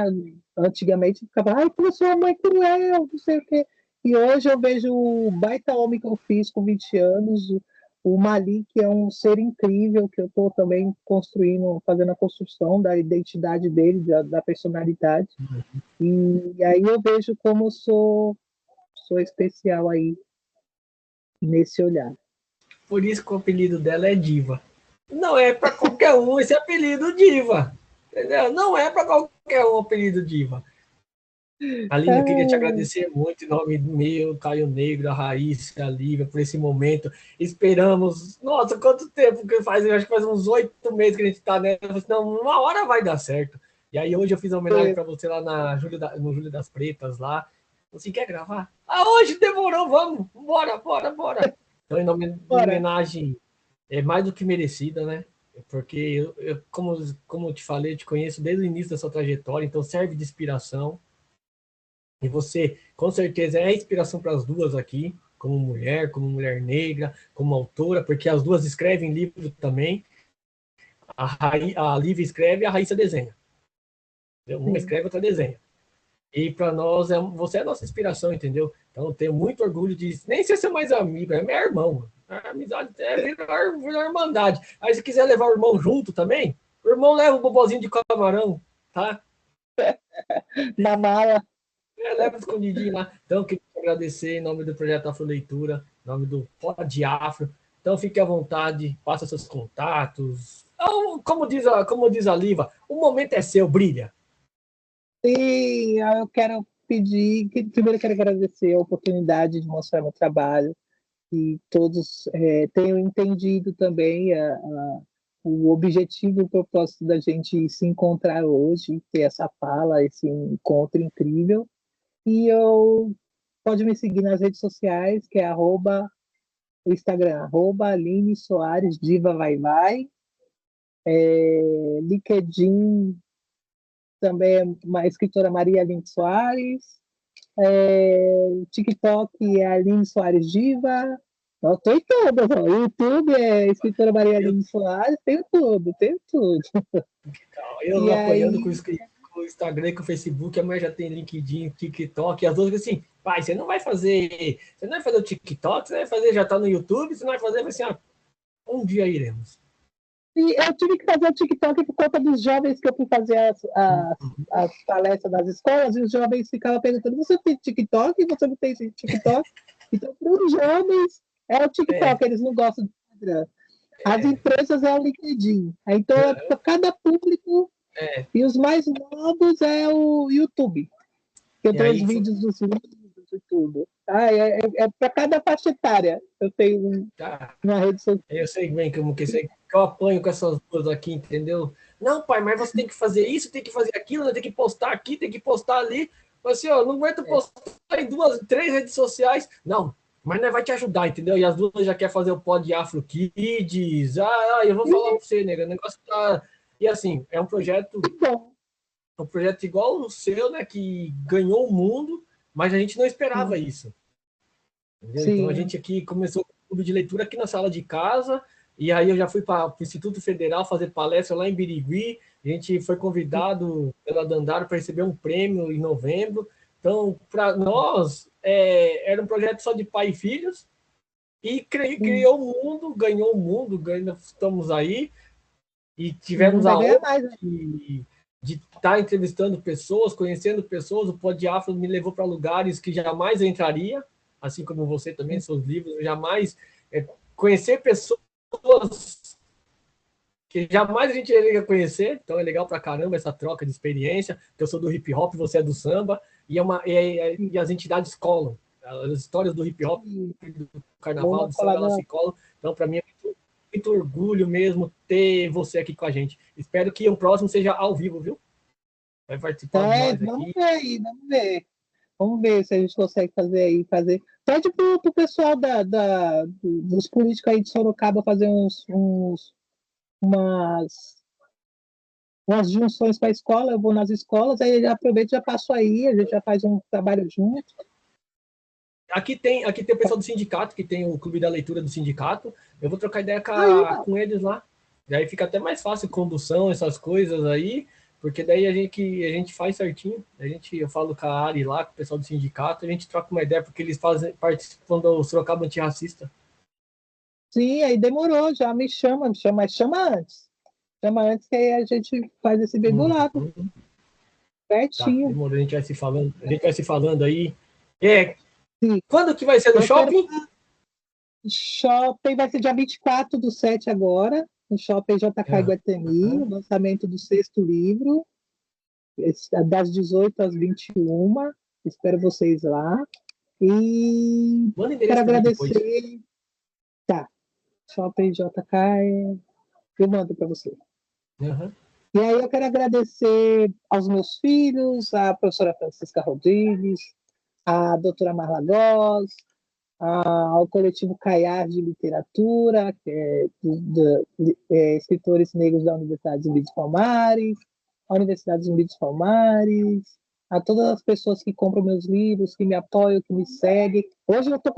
antigamente eu ficava, ai, como sua mãe cruel, não sei o quê. E hoje eu vejo o baita homem que eu fiz com 20 anos, o Malik, que é um ser incrível, que eu estou também construindo, fazendo a construção da identidade dele, da personalidade. E aí eu vejo como eu sou especial aí nesse olhar. Por isso que o apelido dela é Diva. Não é para qualquer um esse apelido Diva. Entendeu? Não é para qualquer um o apelido Diva. Aline, eu queria te agradecer muito em nome meu, Caio Negro, a Raíssa, a Lívia, por esse momento. Esperamos. Nossa, quanto tempo que faz? Eu acho que faz uns 8 meses que a gente está nessa. Não, uma hora vai dar certo. E aí hoje eu fiz uma homenagem para você lá no Júlio das Pretas lá. Você quer gravar? Hoje demorou, vamos. Bora. Então, em homenagem é mais do que merecida, né? Porque como eu te falei, eu te conheço desde o início da sua trajetória, então serve de inspiração. E você, com certeza, é inspiração para as duas aqui. como mulher negra, como autora, porque as duas escrevem livro também. A Lívia escreve e a Raíssa desenha. Uma Sim. escreve, outra desenha. E para nós, você é a nossa inspiração, entendeu? Então, eu tenho muito orgulho de. Nem ser seu mais amigo, é meu irmão. A amizade é virar irmandade. Aí, se quiser levar o irmão junto também, o irmão leva o bobozinho de camarão, tá? Na mala. Leva escondidinho lá. Então, eu queria te agradecer em nome do Projeto Afro Leitura, em nome do Pod Afro. Então, fique à vontade, passa seus contatos. Então, como diz a Liva, o momento é seu, brilha. Sim, eu quero pedir, primeiro eu quero agradecer a oportunidade de mostrar meu trabalho, e todos tenham entendido também o objetivo e o propósito da gente se encontrar hoje, ter essa fala, esse encontro incrível. E pode me seguir nas redes sociais, que é o Instagram, Aline Soares, Diva Vai Vai, LinkedIn também é uma escritora Maria Aline Soares, TikTok é Aline Soares Diva, eu estou em todas, ó. YouTube é escritora Maria Eu, Aline Soares, tenho tudo, tenho tudo. eu E apoiando com aí, o Instagram, com o Facebook, a mulher já tem LinkedIn, TikTok, e as duas assim, pai, você não vai fazer o TikTok, você vai fazer, já está no YouTube, você não vai fazer, vai assim, um dia iremos. eu tive que fazer o TikTok por conta dos jovens que eu fui fazer as palestras nas escolas, e os jovens ficavam perguntando: você tem TikTok? Você não tem TikTok? Então, para os jovens, é o É, TikTok, eles não gostam do Instagram. As empresas é o LinkedIn. Então, para cada público, é, e os mais novos é o YouTube. Eu e dou os aí, vídeos dos livros e tudo. É para cada faixa etária. Eu tenho tá, uma rede social. eu sei bem que eu apanho com essas duas aqui, entendeu? Não, pai, mas você tem que fazer isso, tem que fazer aquilo, tem que postar aqui, tem que postar ali. Assim, ó, não aguento postar em duas, três redes sociais. Não, mas não vai te ajudar, entendeu? E as duas já quer fazer o Pod Afro Kids. Eu vou falar pra você, nega, o negócio tá. E assim, Bom, é um projeto igual o seu, né? Que ganhou o mundo, mas a gente não esperava isso. Entendeu? Então a sim. gente aqui começou com o clube de leitura aqui na sala de casa, e aí eu já fui para o Instituto Federal fazer palestra lá em Birigui. A gente foi convidado pela Dandara para receber um prêmio em novembro. Então, para nós, era um projeto só de pai e filhos, e criou o mundo, ganhou o mundo, estamos aí, e tivemos Vai a ganhar honra mais, né? de estar entrevistando pessoas, conhecendo pessoas. O Pod Afro me levou para lugares que jamais eu entraria, assim como você também, seus livros, eu jamais conhecer pessoas que jamais a gente iria conhecer. Então é legal pra caramba essa troca de experiência, que eu sou do hip hop, você é do samba, e as entidades colam. As histórias do hip hop, do carnaval, Uma do samba, elas colada. se colam. Então, para mim, é muito orgulho mesmo ter você aqui com a gente. Espero que o próximo seja ao vivo, viu? Vai participar de nós Vamos aqui. ver aí, vamos ver. Vamos ver se a gente consegue fazer aí. Pede pro pessoal dos políticos aí de Sorocaba fazer umas, umas junções para a escola. Eu vou nas escolas, aí eu aproveito e já passo aí, a gente já faz um trabalho junto. Aqui tem o pessoal do sindicato, que tem o clube da leitura do sindicato. Eu vou trocar ideia Aí, com eles lá. E aí fica até mais fácil condução, essas coisas aí, porque daí a gente faz certinho. Eu falo com a Ari lá, com o pessoal do sindicato, a gente troca uma ideia, porque eles participam do Sorocaba Antirracista. sim, aí demorou, já mas chama antes. Chama antes que aí a gente faz esse bem bolado, Uhum. Tá, pertinho. demorou, a gente vai se falando aí. É, Sim, quando que vai ser no eu quero shopping? shopping, vai ser dia 24/7 agora, no Shopping JK Iguatemi, o lançamento do sexto livro, das 18 às 21. Espero vocês lá. E Manda o quero endereço pra mim depois. agradecer. Tá, Shopping JK, eu mando para você. Uhum. E aí eu quero agradecer aos meus filhos, a professora Francisca Rodrigues, a doutora Marla Góes, ao coletivo Caiar de Literatura, que é escritores negros da Universidade Zumbi dos Palmares, a Universidade Zumbi dos Palmares, a todas as pessoas que compram meus livros, que me apoiam, que me seguem. Hoje eu tô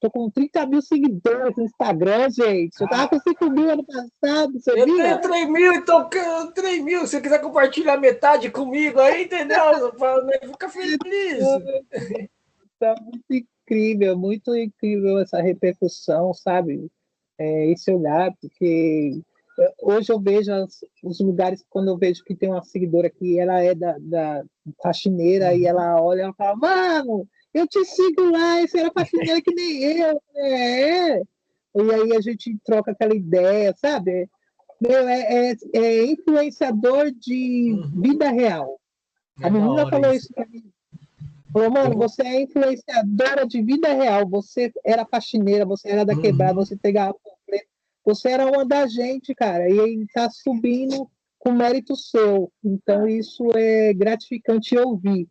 com 30 mil seguidores no Instagram, gente. Eu tava com 5 mil ano passado, você Eu viu? tenho 3 mil, então 3 mil. Se você quiser compartilhar metade comigo aí, entendeu? Fica feliz. Tá muito incrível essa repercussão, sabe? Esse olhar, porque hoje eu vejo os lugares, quando eu vejo que tem uma seguidora que ela é da faxineira e ela olha e fala, mano, eu te sigo lá, esse era faxineira que nem eu. E aí a gente troca aquela ideia, sabe? Meu, é influenciador de vida real. A É da menina hora falou isso. isso pra mim. Falou, Eu mano, vou... você é influenciadora de vida real. Você era faxineira, você era da quebrada, você pegava panfleto, você era uma da gente, cara. E aí tá subindo com mérito seu. Então, isso é gratificante ouvir.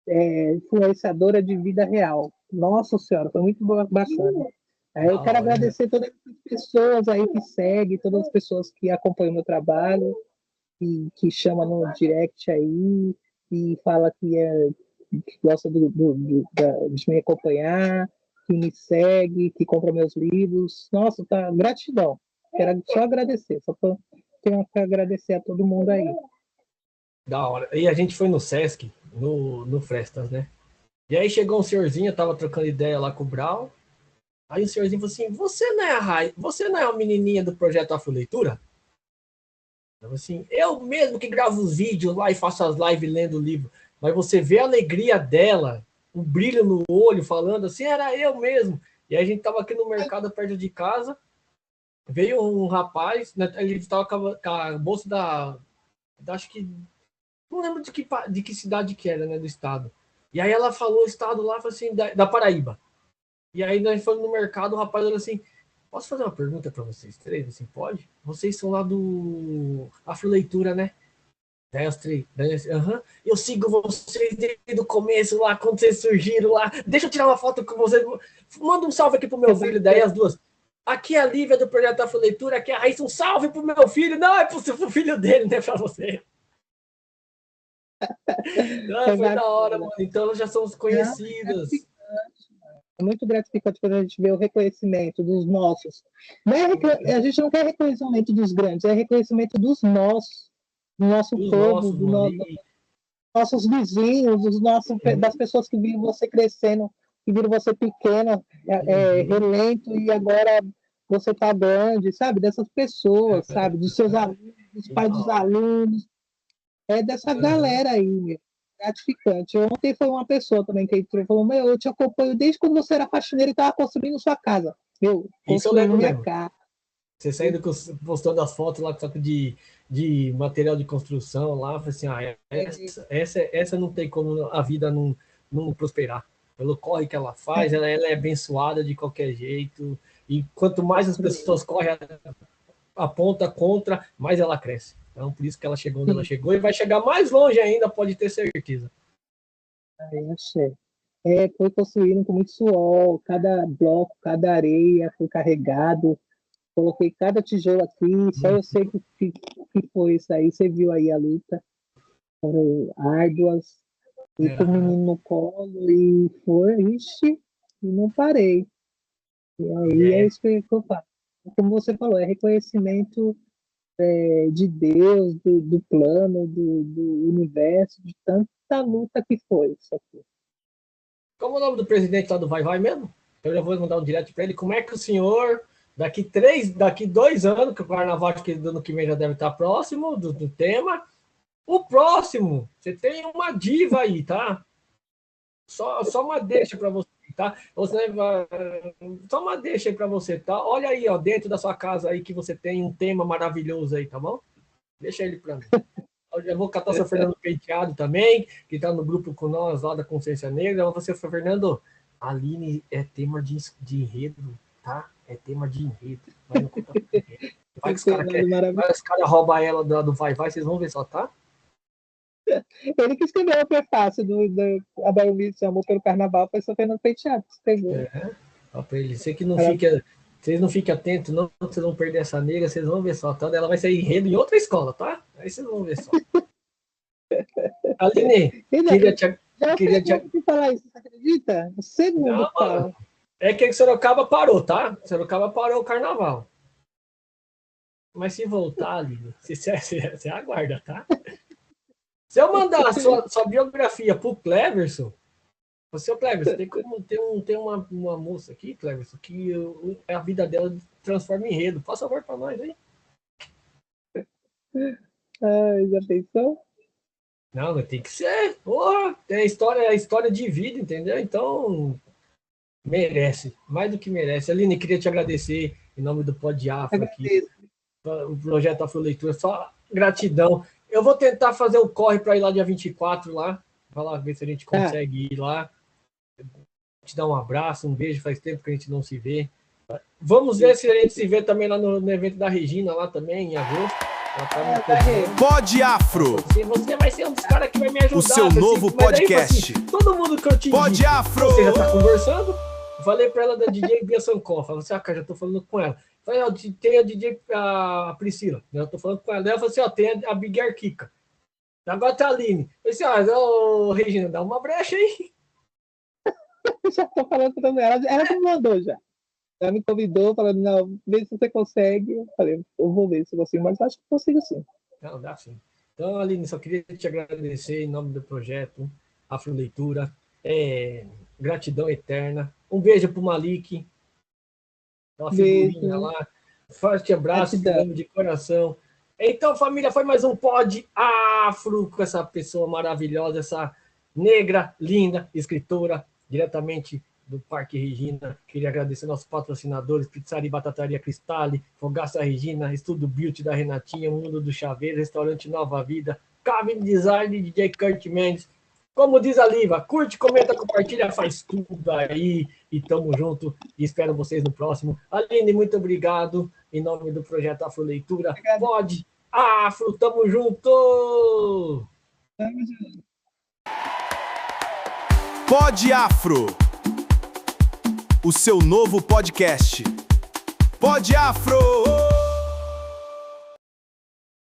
Influenciadora de vida real. Nossa Senhora, foi muito bacana. Aí eu Da quero hora, né? agradecer todas as pessoas aí que seguem, todas as pessoas que acompanham o meu trabalho, que chama no direct aí e fala que gosta de me acompanhar, que me segue, que compra meus livros. Nossa, tá, gratidão. Quero só agradecer, tenho que agradecer a todo mundo aí. Da hora. E a gente foi no Sesc, no Frestas, né? E aí chegou um senhorzinho, eu tava trocando ideia lá com o Brau. Aí o senhorzinho falou assim: você não é a menininha do projeto Afroleitura? Eu falei assim: eu mesmo que gravo os vídeos lá e faço as lives lendo o livro. Mas você vê a alegria dela, o brilho no olho, falando assim: era eu mesmo. E aí a gente tava aqui no mercado perto de casa. Veio um rapaz, né, ele estava com a bolsa acho que, não lembro de que cidade que era, né, do estado. E aí ela falou o estado lá, falou assim, da Paraíba. E aí nós fomos no mercado, o rapaz falou assim, posso fazer uma pergunta para vocês três? Assim, pode? Vocês são lá do Afroleitura, né? Daí os três, eu sigo vocês desde o começo lá, quando vocês surgiram lá. Deixa eu tirar uma foto com vocês. Manda um salve aqui pro meu filho. Daí as duas. Aqui é a Lívia do projeto Afroleitura, aqui é a Raíssa. Um salve pro meu filho. Não, é pro filho dele, né? Pra você. Ah, foi da hora, mano. Então já somos conhecidas. É muito gratificante quando a gente vê o reconhecimento dos nossos. A gente não quer reconhecimento dos grandes, é reconhecimento dos nossos, do nosso Os povo, nossos, mano. dos nossos vizinhos, das pessoas que viram você crescendo, que viram você pequena, relento, e agora você está grande, sabe? Dessas pessoas, sabe? Dos seus alunos, dos pais dos alunos, dessa galera aí, meu. Gratificante. Ontem foi uma pessoa também que entrou e falou: Meu, eu te acompanho desde quando você era faxineiro e estava construindo sua casa. Meu, Isso eu construindo lembro minha mesmo. casa. Você saindo postando as fotos lá de material de construção lá, falei assim, essa não tem como a vida não prosperar. Pelo corre que ela faz, ela é abençoada de qualquer jeito. E quanto mais as pessoas correm a ponta contra, mais ela cresce. Então, por isso que ela chegou onde ela chegou e vai chegar mais longe ainda, pode ter certeza. Aí, achei. Foi construído com muito suor, cada bloco, cada areia foi carregado. Coloquei cada tijolo aqui, só eu sei que foi isso aí. Você viu aí a luta, foram árduas, e com o menino no colo, e foi, ixi, e não parei. E aí é isso que eu faço. Como você falou, é reconhecimento de Deus, do plano, do universo, de tanta luta que foi isso aqui. Como o nome do presidente lá do Vai Vai mesmo? Eu já vou mandar um direto para ele. Como é que o senhor, daqui 2 anos, que o carnaval acho que do ano que vem já deve estar próximo do tema, o próximo, você tem uma diva aí, tá? Só uma deixa para você, tá? Só uma deixa aí para você, tá? Olha aí, ó, dentro da sua casa aí que você tem um tema maravilhoso aí, tá bom? Deixa ele para mim. Eu já vou catar o seu Fernando Penteado também, que está no grupo com nós lá da Consciência Negra. Eu vou ser Fernando, Aline é tema de enredo, tá? É tema de enredo. Vai no conta enredo. Vai que os caras roubam ela do Vai Vai, vocês vão ver só, tá? Ele que escreveu o prefácio A Baiomi se amou pelo carnaval, foi o Fernando Penteado que escreveu. Ó, pra ele. Vocês não fiquem atentos, não, vocês vão perder essa negra, vocês vão ver só, tá? Ela vai sair enredo em outra escola, tá? Aí vocês vão ver só. Aline, queria te, Já queria te, que falar isso, você acredita? O segundo não, que fala. é que Sorocaba parou, tá? Sorocaba parou o carnaval. Mas se voltar, Aline, você aguarda, tá? Se eu mandar a sua biografia pro Cleverson, você, Cleverson, tem uma moça aqui, Cleverson, que a vida dela transforma em enredo. Faz favor pra nós aí. Ai, já pensou? Não, mas tem que ser. Porra, é história de vida, entendeu? Então, merece. Mais do que merece. Aline, queria te agradecer em nome do Pod Afro aqui. Agradeço. O projeto Afro Leitura. Só gratidão. Eu vou tentar fazer o corre para ir lá dia 24 lá. Vai lá ver se a gente consegue ir lá. Te dar um abraço, um beijo. Faz tempo que a gente não se vê. Vamos ver se a gente se vê também lá no evento da Regina, lá também, em agosto. Pod Afro. Você vai ser um dos caras que vai me ajudar. O seu novo podcast. Aí, todo mundo que eu te Pod Afro. Você já tá conversando? Falei pra ela da DJ Bia Sancon. Falei assim, cara, já tô falando com ela. Falei, ó, tem a DJ a Priscila. Eu tô falando com ela. Ela falou assim, ó, tem a Big Air Kika. Agora tem a Aline. Eu disse, ó, Regina, dá uma brecha aí. Já tô falando com ela. Ela me mandou já. Ela me convidou, falando, não, vê se você consegue. Eu falei, eu vou ver se eu consigo, mas acho que consigo sim. Não, dá sim. Então, Aline, só queria te agradecer em nome do projeto Afro Leitura. Gratidão eterna. Um beijo pro Malik. Uma figurinha lá. Forte abraço de coração. Então, família, foi mais um Pod Afro com essa pessoa maravilhosa, essa negra, linda, escritora, diretamente do Parque Regina. Queria agradecer nossos patrocinadores, Pizzaria e Batataria Cristale, Fogaça Regina, Estúdio Beauty da Renatinha, Mundo do Chaveiro, Restaurante Nova Vida, Cabine Design, DJ Kurt Mendes. Como diz a Liva, curte, comenta, compartilha, faz tudo aí e tamo junto e espero vocês no próximo. Aline, muito obrigado em nome do Projeto Afro Leitura. Pod Afro, tamo junto! Pod Afro. O seu novo podcast. Pod Afro!